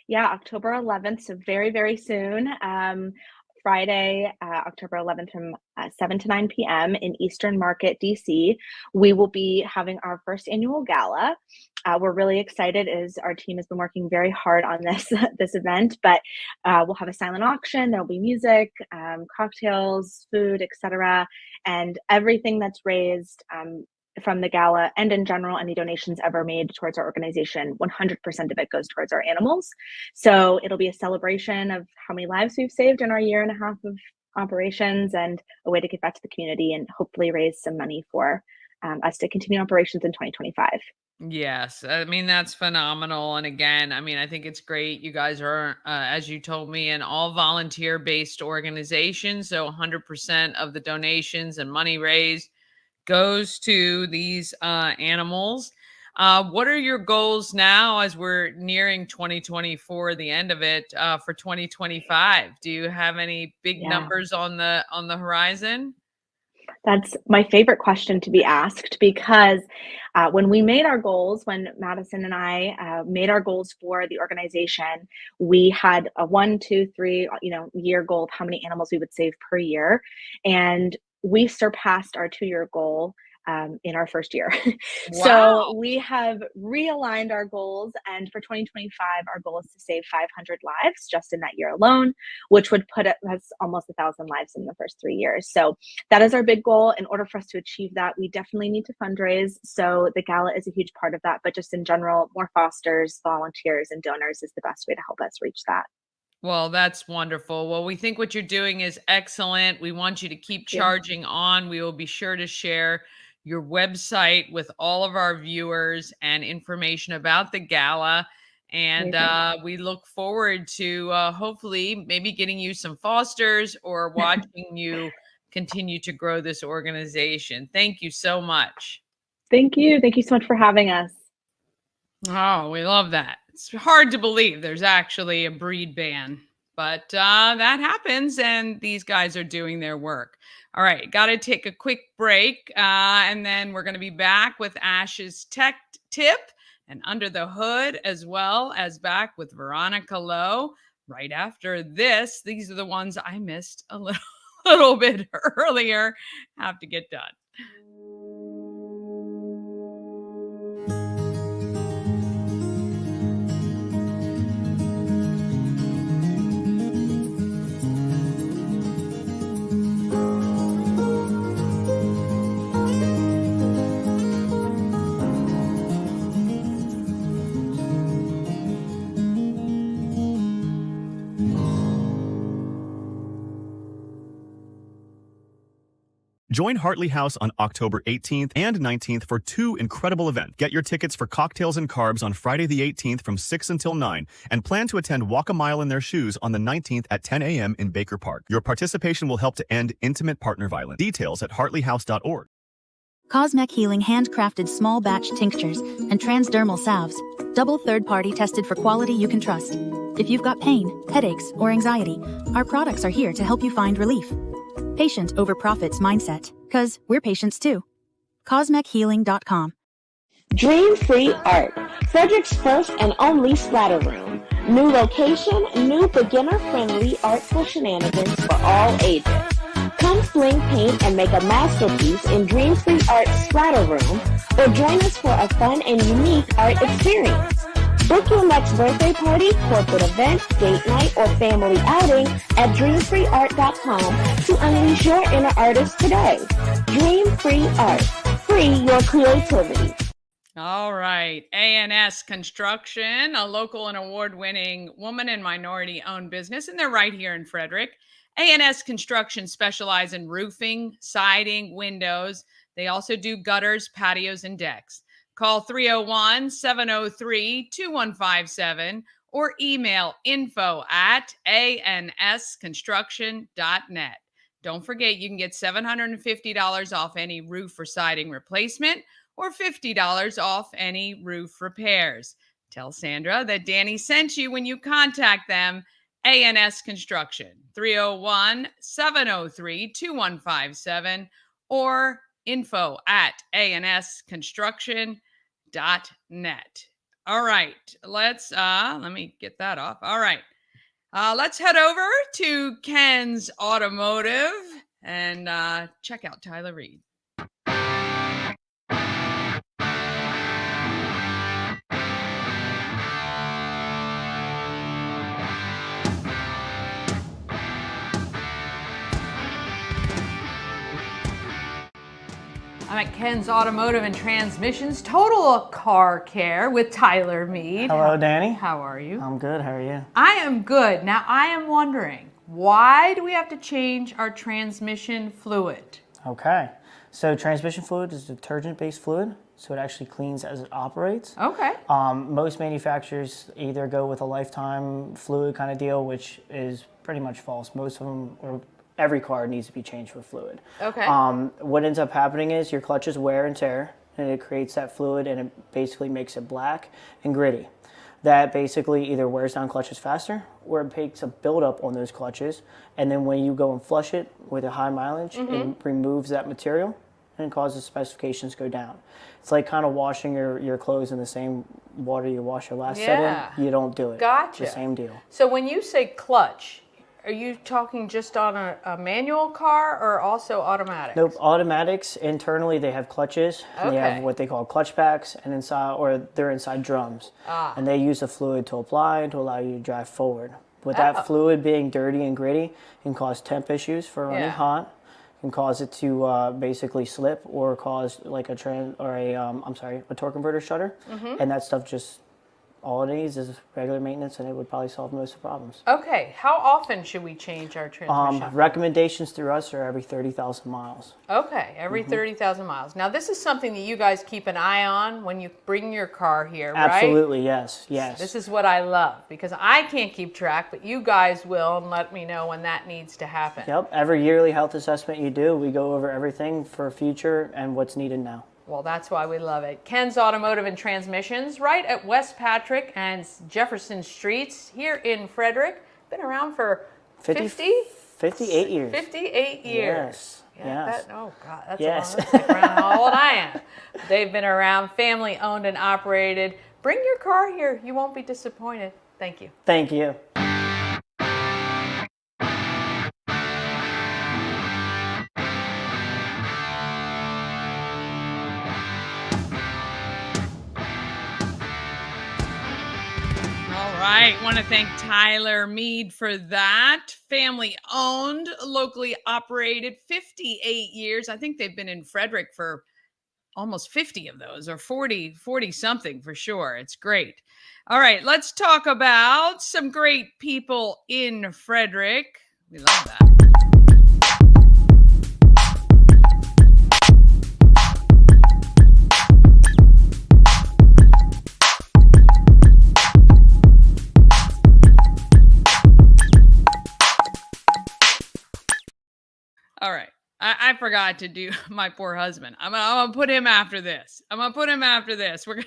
S6: Yeah, October 11th, so very, very soon. Friday, October 11th from 7 to 9 p.m. in Eastern Market, DC. We will be having our first annual gala. We're really excited as our team has been working very hard on this this event, but we'll have a silent auction. There'll be music, cocktails, food, etc. And everything that's raised from the gala and in general, any donations ever made towards our organization, 100% of it goes towards our animals. So it'll be a celebration of how many lives we've saved in our year and a half of operations and a way to give back to the community and hopefully raise some money for us to continue operations in 2025.
S3: Yes, I mean, that's phenomenal. And again, I mean, I think it's great. You guys are, as you told me, an all volunteer based organization. So 100% of the donations and money raised goes to these animals. What are your goals now as we're nearing 2024, the end of it, for 2025? Do you have any big
S6: Yeah.
S3: numbers on the horizon?
S6: That's my favorite question to be asked because when we made our goals, when Madison and I made our goals for the organization, we had a 1, 2, 3, year goal of how many animals we would save per year, and we surpassed our 2-year goal in our first year.
S3: Wow.
S6: So we have realigned our goals, and for 2025, our goal is to save 500 lives just in that year alone, which would put us almost 1,000 lives in the first 3 years. So that is our big goal. In order for us to achieve that, we definitely need to fundraise. So the gala is a huge part of that, but just in general, more fosters, volunteers, and donors is the best way to help us reach that.
S3: Well, that's wonderful. Well, we think what you're doing is excellent. We want you to keep
S6: Thank you.
S3: charging on. We will be sure to share your website with all of our viewers and information about the gala. And
S6: Amazing.
S3: we look forward to hopefully maybe getting you some fosters or watching you continue to grow this organization. Thank you so much.
S6: Thank you. Thank you so much for having us.
S3: Oh, we love that. It's hard to believe there's actually a breed ban, but that happens, and these guys are doing their work. All right, got to take a quick break, and then we're going to be back with Ash's tech tip and under the hood, as well as back with Veronica Lowe right after this. These are the ones I missed a little bit earlier. Have to get done.
S7: Join Hartley House on October 18th and 19th for 2 incredible events. Get your tickets for Cocktails and Carbs on Friday the 18th from 6 until 9, and plan to attend Walk a Mile in Their Shoes on the 19th at 10 a.m. in Baker Park. Your participation will help to end intimate partner violence. Details at hartleyhouse.org.
S8: Cosmec Healing handcrafted small batch tinctures and transdermal salves, double third-party tested for quality you can trust. If you've got pain, headaches, or anxiety, our products are here to help you find relief. Patient over profits mindset, because we're patients too. CosmecHealing.com.
S9: Dream Free Art, Frederick's first and only splatter room. New location, new beginner-friendly artful shenanigans for all ages. Come fling paint and make a masterpiece in Dream Free Art's splatter room, or join us for a fun and unique art experience. Book your next birthday party, corporate event, date night, or family outing at dreamfreeart.com to unleash your inner artist today. Dream Free Art. Free your creativity.
S3: All right. ANS Construction, a local and award-winning woman and minority-owned business, and they're right here in Frederick. ANS Construction specializes in roofing, siding, windows. They also do gutters, patios, and decks. Call 301-703-2157 or email info@ansconstruction.net. Don't forget, you can get $750 off any roof or siding replacement or $50 off any roof repairs. Tell Sandra that Danny sent you when you contact them. ANS Construction, 301-703-2157 or info@ansconstruction.net. All right, let me get that off. All right, let's head over to Ken's Automotive and check out Tyler Mead. I'm at Ken's Automotive and Transmissions, Total Car Care with Tyler Mead.
S10: Hello, Danny.
S3: How are you?
S10: I'm good. How are you?
S3: I am good. Now, I am wondering, why do we have to change our transmission fluid?
S10: Okay. So transmission fluid is a detergent-based fluid, so it actually cleans as it operates.
S3: Okay.
S10: Most manufacturers either go with a lifetime fluid kind of deal, which is pretty much false. Most of them, or every car needs to be changed with fluid.
S3: Okay.
S10: What ends up happening is your clutches wear and tear, and it creates that fluid, and it basically makes it black and gritty. that basically either wears down clutches faster or it takes a buildup on those clutches. And then when you go and flush it with a high mileage, it removes that material and causes specifications to go down. It's like kind of washing your clothes in the same water you wash your last set in. You don't do it.
S3: Gotcha.
S10: It's the same deal.
S3: So when you say clutch, are you talking just on a manual car or also automatic?
S10: Nope, automatics, internally they have clutches. And they have what they call clutch packs, and they're inside drums. And they use the fluid to apply to allow you to drive forward. With that fluid being dirty and gritty, can cause temp issues for running hot, can cause it to basically slip or cause like a torque converter shutter. And that stuff just, all it needs is regular maintenance, and it would probably solve most of the problems.
S3: Okay, how often should we change our transmission?
S10: Recommendations through us are every 30,000 miles.
S3: Okay, every 30,000 miles. Now, this is something that you guys keep an eye on when you bring your car here, right?
S10: Absolutely, yes.
S3: This is what I love, because I can't keep track, but you guys will, and let me know when that needs to happen.
S10: Yep, every yearly health assessment you do, we go over everything for future and what's needed now.
S3: Well, that's why we love it. Ken's Automotive and Transmissions, right at West Patrick and Jefferson Streets here in Frederick. Been around for
S10: 58 years.
S3: 58 years.
S10: Yes. Yes.
S3: Oh, God, that's a long, that's like around how old I am. They've been around, family owned and operated. Bring your car here. You won't be disappointed. Thank you.
S10: Thank you.
S3: Right. Want to thank Tyler Mead for that. Family owned, locally operated, 58 years. I think they've been in Frederick for almost 50 of those, or 40 something for sure. It's great. All right. Let's talk about some great people in Frederick. We love that. All right. I forgot to do my poor husband. I'm gonna put him after this. We're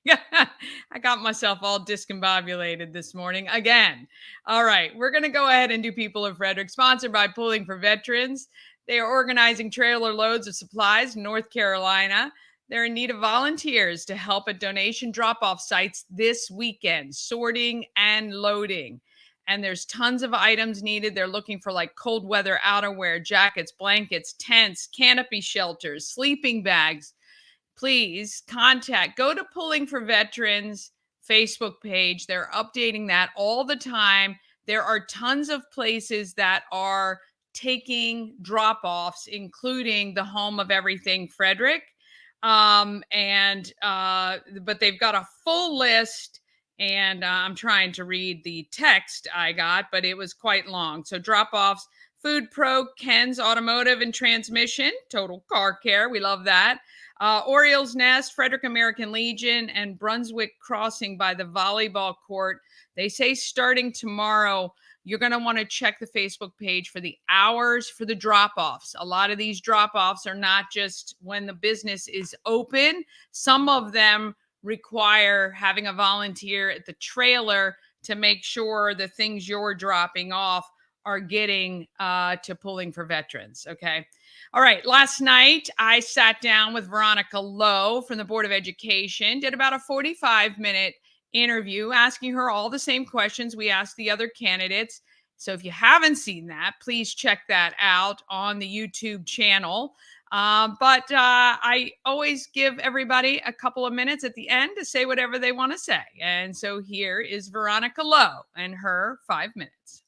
S3: I got myself all discombobulated this morning again. All right. We're going to go ahead and do People of Frederick, sponsored by Pulling for Veterans. They are organizing trailer loads of supplies in North Carolina. They're in need of volunteers to help at donation drop-off sites this weekend, sorting and loading. And there's tons of items needed. They're looking for like cold weather outerwear, jackets, blankets, tents, canopy shelters, sleeping bags. Please go to Pulling for Veterans Facebook page. They're updating that all the time. There are tons of places that are taking drop-offs, including the home of everything Frederick. But they've got a full list. And I'm trying to read the text I got, but it was quite long. So drop-offs, Food Pro, Ken's Automotive and Transmission, Total Car Care. We love that. Orioles Nest, Frederick American Legion, and Brunswick Crossing by the volleyball court. They say starting tomorrow, you're going to want to check the Facebook page for the hours for the drop-offs. A lot of these drop-offs are not just when the business is open. Some of them require having a volunteer at the trailer to make sure the things you're dropping off are getting to Pulling for Veterans. Okay. All right. Last night, I sat down with Veronica Lowe from the Board of Education, did about a 45-minute interview, asking her all the same questions we asked the other candidates. So if you haven't seen that, please check that out on the YouTube channel. But I always give everybody a couple of minutes at the end to say whatever they want to say. And so here is Veronica Lowe and her 5 minutes.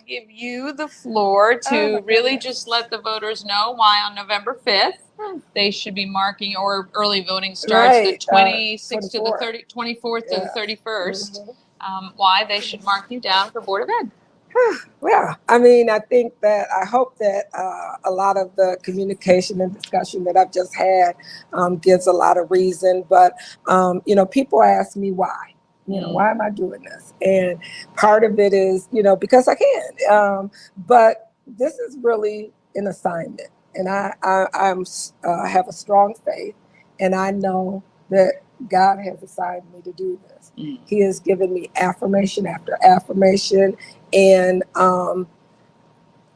S3: Give you the floor to really just let the voters know why on November 5th they should be marking, or early voting starts the 26th to the 24th to the 31st. Why they should mark you down for Board of Ed.
S11: Well, I mean, I hope that a lot of the communication and discussion that I've just had gives a lot of reason. But, people ask me why. Why am I doing this? And part of it is, because I can. But this is really an assignment. And I have a strong faith. And I know that God has assigned me to do this. He has given me affirmation after affirmation. And I'm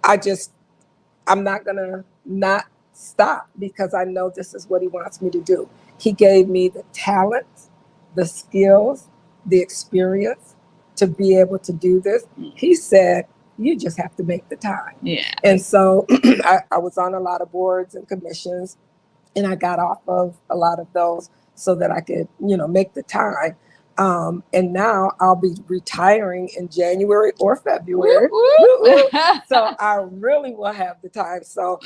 S11: not going to not stop because I know this is what he wants me to do. He gave me the talents, the skills, the experience to be able to do this. He said, you just have to make the time.
S3: Yeah.
S11: And so I was on a lot of boards and commissions, and I got off of a lot of those so that I could, make the time. And now I'll be retiring in January or February. So I really will have the time. So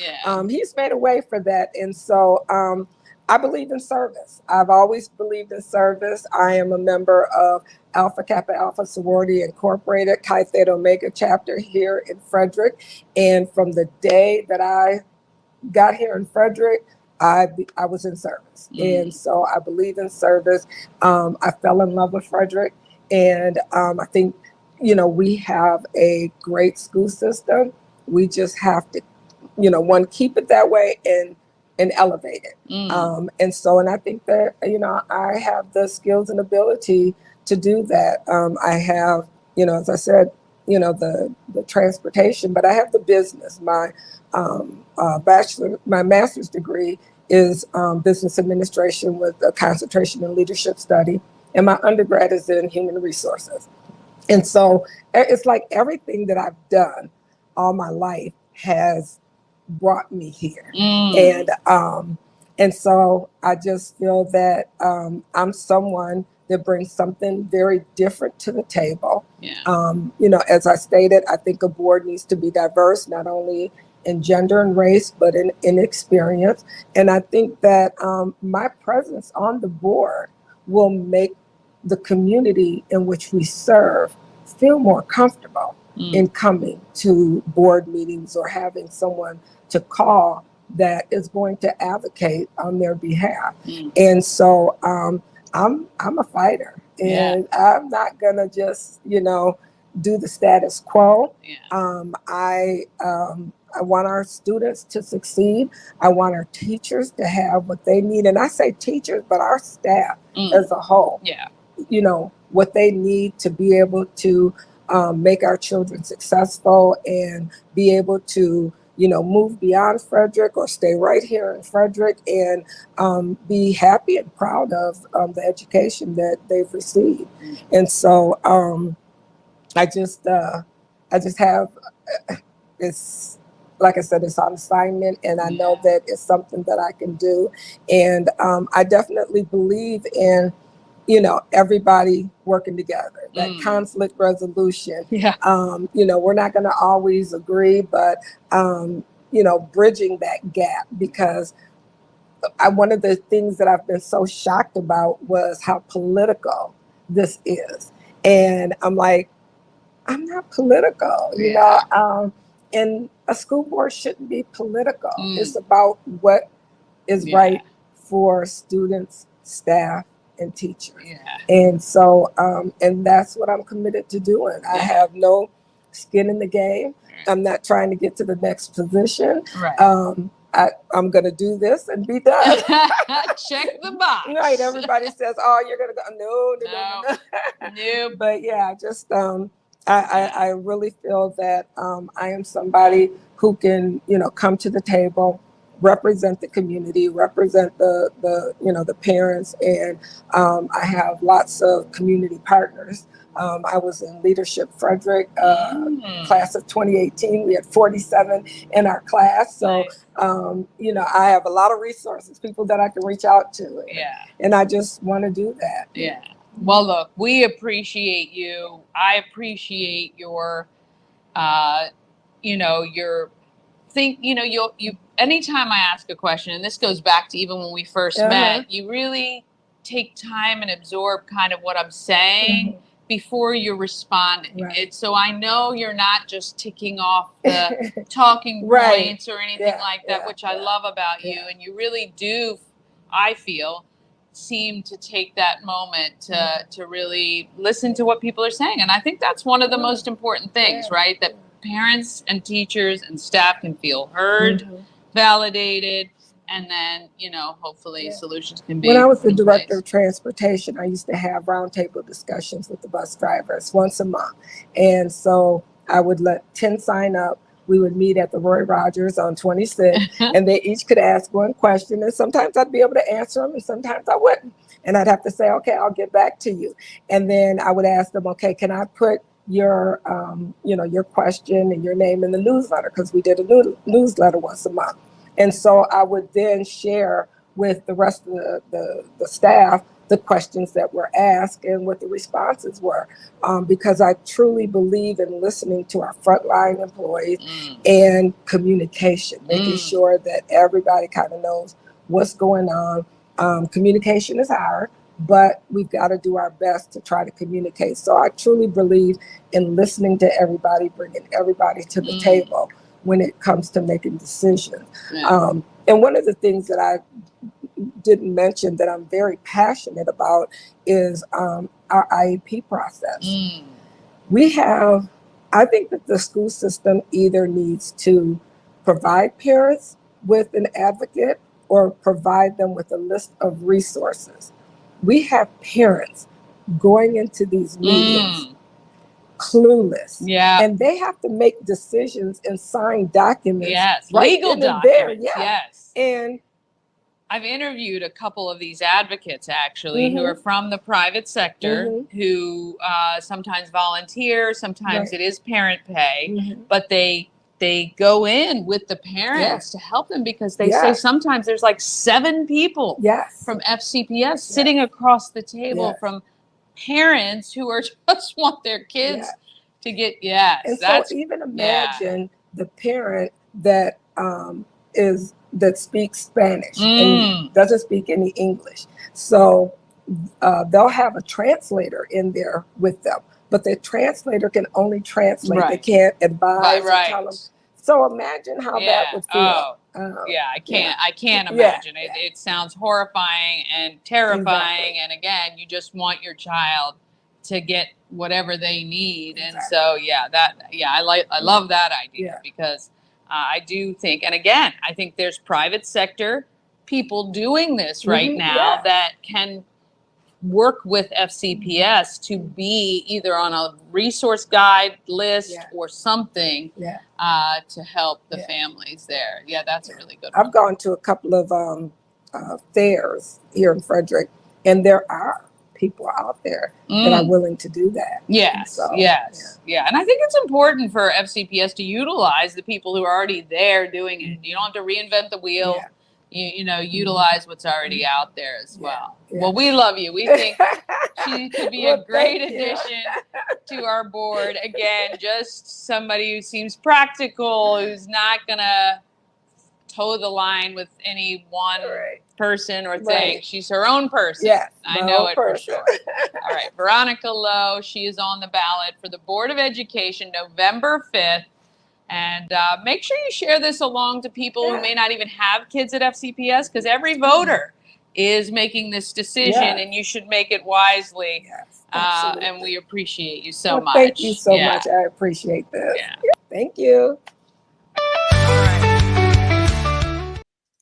S11: he's made a way for that. And so I believe in service. I've always believed in service. I am a member of Alpha Kappa Alpha Sorority Incorporated, Chi Theta Omega chapter here in Frederick. And from the day that I got here in Frederick, I was in service. And so I believe in service. I fell in love with Frederick. And I think, we have a great school system. We just have to, keep it that way and elevate it. And I think that, I have the skills and ability to do that. I have, as I said, the transportation, but I have the business. My master's degree is business administration with a concentration in leadership study, and my undergrad is in human resources. And so it's like everything that I've done all my life has brought me here. And so I just feel that I'm someone that brings something very different to the table. As I stated, I think a board needs to be diverse, not only in gender and race, but in experience. And I think that my presence on the board will make the community in which we serve feel more comfortable in coming to board meetings or having someone to call that is going to advocate on their behalf. And so I'm a fighter, and I'm not gonna just, do the status quo. I want our students to succeed. I want our teachers to have what they need. And I say teachers, but our staff as a whole, what they need to be able to make our children successful and be able to, move beyond Frederick or stay right here in Frederick and be happy and proud of the education that they've received. And so I just have, it's, like I said, it's on assignment, and I know that it's something that I can do. And I definitely believe in, everybody working together, that conflict resolution. We're not going to always agree, but, bridging that gap, because one of the things that I've been so shocked about was how political this is. And I'm like, I'm not political, and a school board shouldn't be political. It's about what is right for students, staff, and teachers. And so, and that's what I'm committed to doing. I have no skin in the game. I'm not trying to get to the next position. I'm going to do this and be done.
S3: Check the box.
S11: Right. Everybody says, oh, you're going to go. No. But yeah, just, I really feel that I am somebody who can, come to the table, represent the community, represent the parents, and I have lots of community partners. I was in Leadership Frederick, class of 2018. We had 47 in our class. So, I have a lot of resources, people that I can reach out to. And I just want to do that.
S3: Well, look, we appreciate you. I appreciate your, your think, you anytime I ask a question, and this goes back to even when we first met, you really take time and absorb kind of what I'm saying before you're responding. So I know you're not just ticking off the talking points or anything like that, which I love about you. And you really do, I feel, seem to take that moment to really listen to what people are saying. And I think that's one of the most important things, right? That parents and teachers and staff can feel heard, validated, and then, hopefully solutions can be
S11: When I was the
S3: in
S11: director
S3: place.
S11: of transportation, I used to have roundtable discussions with the bus drivers once a month. And so I would let 10 sign up. We would meet at the Roy Rogers on 26, and they each could ask one question. And sometimes I'd be able to answer them, and sometimes I wouldn't. And I'd have to say, okay, I'll get back to you. And then I would ask them, okay, can I put your, your question and your name in the newsletter? Because we did a newsletter once a month. And so I would then share with the rest of the staff the questions that were asked and what the responses were, because I truly believe in listening to our frontline employees and communication, making sure that everybody kind of knows what's going on. Communication is hard, but we've got to do our best to try to communicate. So I truly believe in listening to everybody, bringing everybody to the table when it comes to making decisions. And one of the things that I didn't mention that I'm very passionate about is our IEP process. I think that the school system either needs to provide parents with an advocate or provide them with a list of resources. We have parents going into these meetings clueless. And they have to make decisions and sign documents.
S3: Legal documents.
S11: Yes. And
S3: I've interviewed a couple of these advocates actually who are from the private sector who sometimes volunteer, sometimes it is parent pay, but they go in with the parents to help them because they say sometimes there's like 7 people from FCPS sitting across the table from parents who are just want their kids to get
S11: and so even imagine the parent that that speaks Spanish and doesn't speak any English. So they'll have a translator in there with them, but the translator can only translate. They can't advise or tell them. So imagine how that would feel.
S3: I can't imagine. It sounds horrifying and terrifying. And again, you just want your child to get whatever they need. And so, I love that idea because I do think, and again, I think there's private sector people doing this right now that can work with FCPS to be either on a resource guide list or something to help the families there. Yeah, that's a really good one.
S11: I've gone to a couple of fairs here in Frederick, and there are people out there that are willing to do that.
S3: Yes, and I think it's important for FCPS to utilize the people who are already there doing it. You don't have to reinvent the wheel. Utilize what's already out there as well. Well, we love you. We think she could be a great addition to our board. Again, just somebody who seems practical, who's not gonna toe the line with any one person or thing. She's her own person. I know it for sure. All right, Veronica Lowe, she is on the ballot for the Board of Education November 5th. And make sure you share this along to people who may not even have kids at FCPS, because every voter is making this decision and you should make it wisely. And we appreciate you so much.
S11: Thank you so much. I appreciate this. Thank you.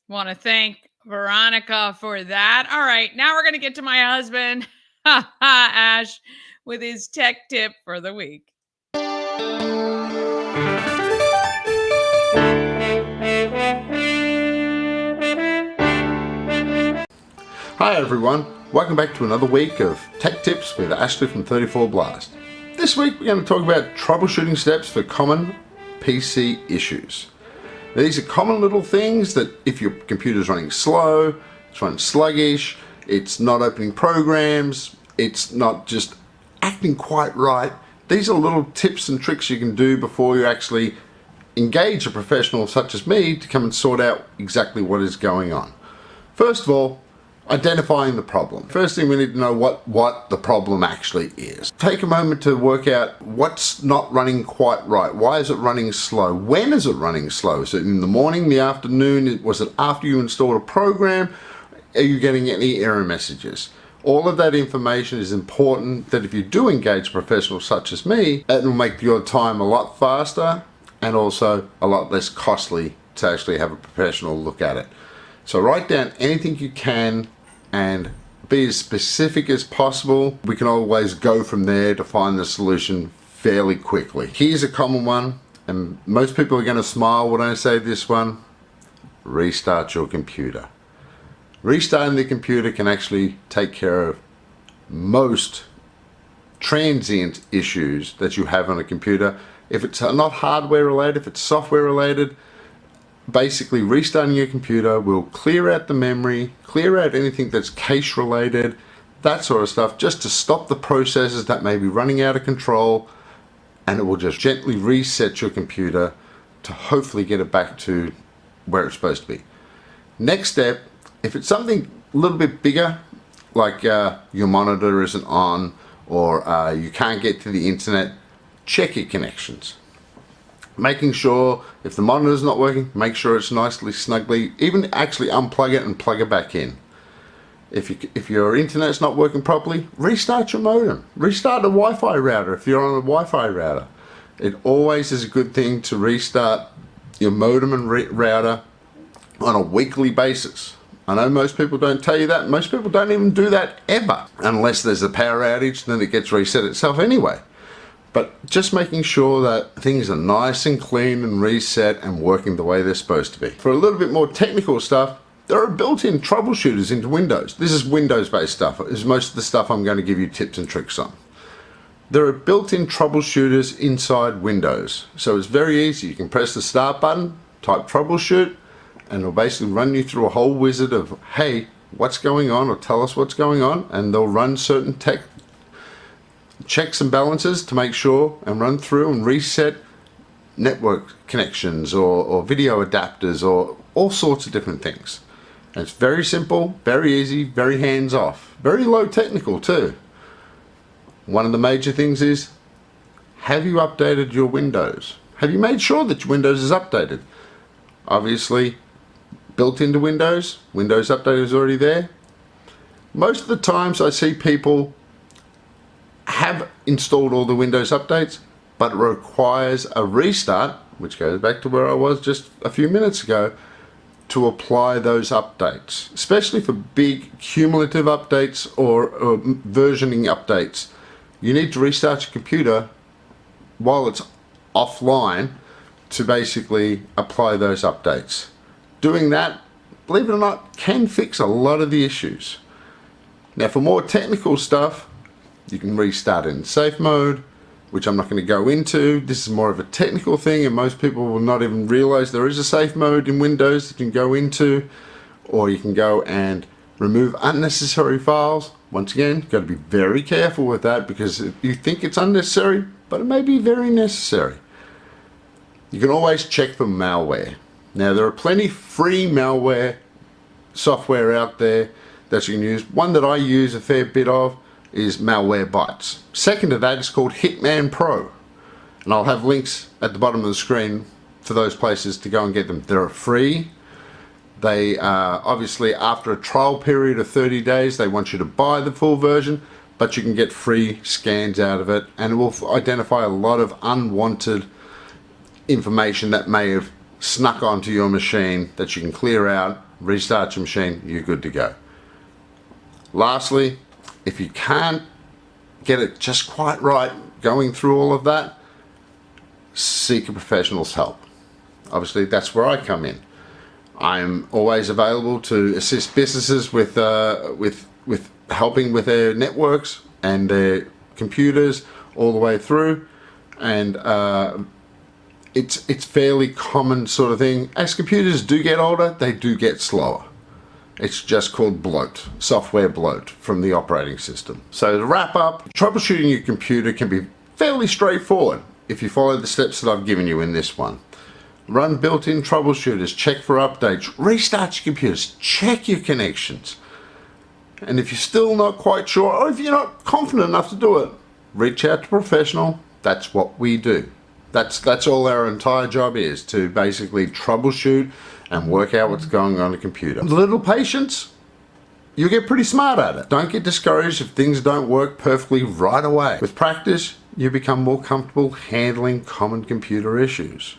S3: Want to thank Veronica for that. All right, now we're going to get to my husband, Ash, with his tech tip for the week.
S12: Hi everyone, welcome back to another week of Tech Tips with Ashley from 34 Blast. This week we're going to talk about troubleshooting steps for common PC issues. These are common little things that if your computer's running slow, it's running sluggish, it's not opening programs, it's not just acting quite right. These are little tips and tricks you can do before you actually engage a professional such as me to come and sort out exactly what is going on. First of all, identifying the problem. First thing we need to know what the problem actually is. Take a moment to work out what's not running quite right. Why is it running slow? When is it running slow? Is it in the morning, the afternoon? Was it after you installed a program? Are you getting any error messages? All of that information is important that if you do engage professionals such as me, it will make your time a lot faster and also a lot less costly to actually have a professional look at it. So write down anything you can and be as specific as possible. We can always go from there to find the solution fairly quickly. Here's a common one, and most people are going to smile when I say this one. Restart your computer. Restarting the computer can actually take care of most transient issues that you have on a computer. If it's not hardware related, if it's software related, basically restarting your computer will clear out the memory, clear out anything that's cache related, that sort of stuff, just to stop the processes that may be running out of control, and it will just gently reset your computer to hopefully get it back to where it's supposed to be. Next step, if it's something a little bit bigger, like your monitor isn't on, or you can't get to the internet, check your connections. Making sure if the monitor's not working, make sure it's nicely snugly, even actually unplug it and plug it back in. If your internet's not working properly, restart your modem. Restart the Wi-Fi router if you're on a Wi-Fi router. It always is a good thing to restart your modem and router on a weekly basis. I know most people don't tell you that. Most people don't even do that ever. Unless there's a power outage, then it gets reset itself anyway. But just making sure that things are nice and clean and reset and working the way they're supposed to be. For a little bit more technical stuff, there are built-in troubleshooters into Windows. This is Windows-based stuff. This is most of the stuff I'm going to give you tips and tricks on. There are built-in troubleshooters inside Windows. So it's very easy. You can press the start button, type troubleshoot, and it'll basically run you through a whole wizard of, hey, what's going on, or tell us what's going on, and they'll run certain checks and balances to make sure and run through and reset network connections or video adapters or all sorts of different things. And it's very simple, very easy, very hands-off, very low technical too. One of the major things is, have you updated your Windows? Have you made sure that your Windows is updated? Obviously, built into Windows, Windows Update is already there. Most of the times I see people have installed all the Windows updates, but it requires a restart, which goes back to where I was just a few minutes ago, to apply those updates, especially for big cumulative updates or versioning updates. You need to restart your computer while it's offline to basically apply those updates. Doing that, believe it or not, can fix a lot of the issues. Now for more technical stuff, you can restart in safe mode, which I'm not going to go into. This is more of a technical thing, and most people will not even realize there is a safe mode in Windows that you can go into, or you can go and remove unnecessary files. Once again, got to be very careful with that, because you think it's unnecessary, but it may be very necessary. You can always check for malware. Now there are plenty free malware software out there that you can use. One that I use a fair bit of is Malwarebytes. Second to that is called Hitman Pro, and I'll have links at the bottom of the screen for those places to go and get them. They're free. They obviously, after a trial period of 30 days, they want you to buy the full version, but you can get free scans out of it, and it will identify a lot of unwanted information that may have snuck onto your machine that you can clear out, restart your machine, you're good to go. Lastly, if you can't get it just quite right going through all of that, seek a professional's help. Obviously, that's where I come in. I'm always available to assist businesses with helping with their networks and their computers all the way through, and it's fairly common sort of thing. As computers do get older, they do get slower. It's just called bloat, software bloat from the operating system. So to wrap up, troubleshooting your computer can be fairly straightforward if you follow the steps that I've given you in this one. Run built-in troubleshooters, check for updates, restart your computers, check your connections. And if you're still not quite sure, or if you're not confident enough to do it, reach out to a professional. That's what we do. That's all our entire job is, to basically troubleshoot and work out what's going on a computer. With a little patience, you'll get pretty smart at it. Don't get discouraged if things don't work perfectly right away. With practice, you become more comfortable handling common computer issues.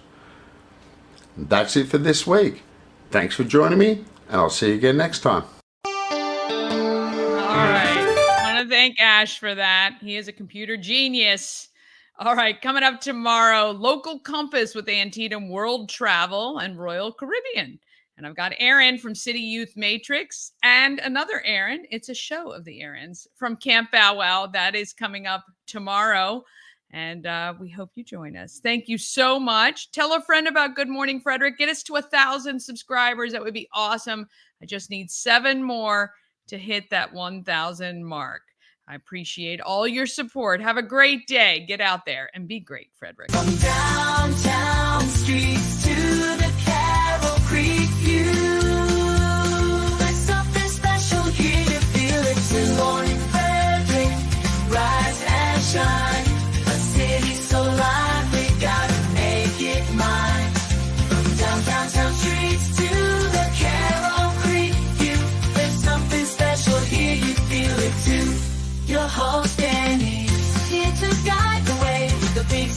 S12: That's it for this week. Thanks for joining me. and I'll see you again next time.
S3: All right. I want to thank Ash for that. He is a computer genius. All right. Coming up tomorrow, Local Compass with Antietam World Travel and Royal Caribbean. And I've got Aaron from City Youth Matrix and another Aaron. It's a show of the Aarons from Camp Bow Wow. That is coming up tomorrow. And we hope you join us. Thank you so much. Tell a friend about Good Morning Frederick. Get us to 1,000 subscribers. That would be awesome. I just need 7 more to hit that 1,000 mark. I appreciate all your support. Have a great day. Get out there and be great, Frederick.
S1: From downtown streets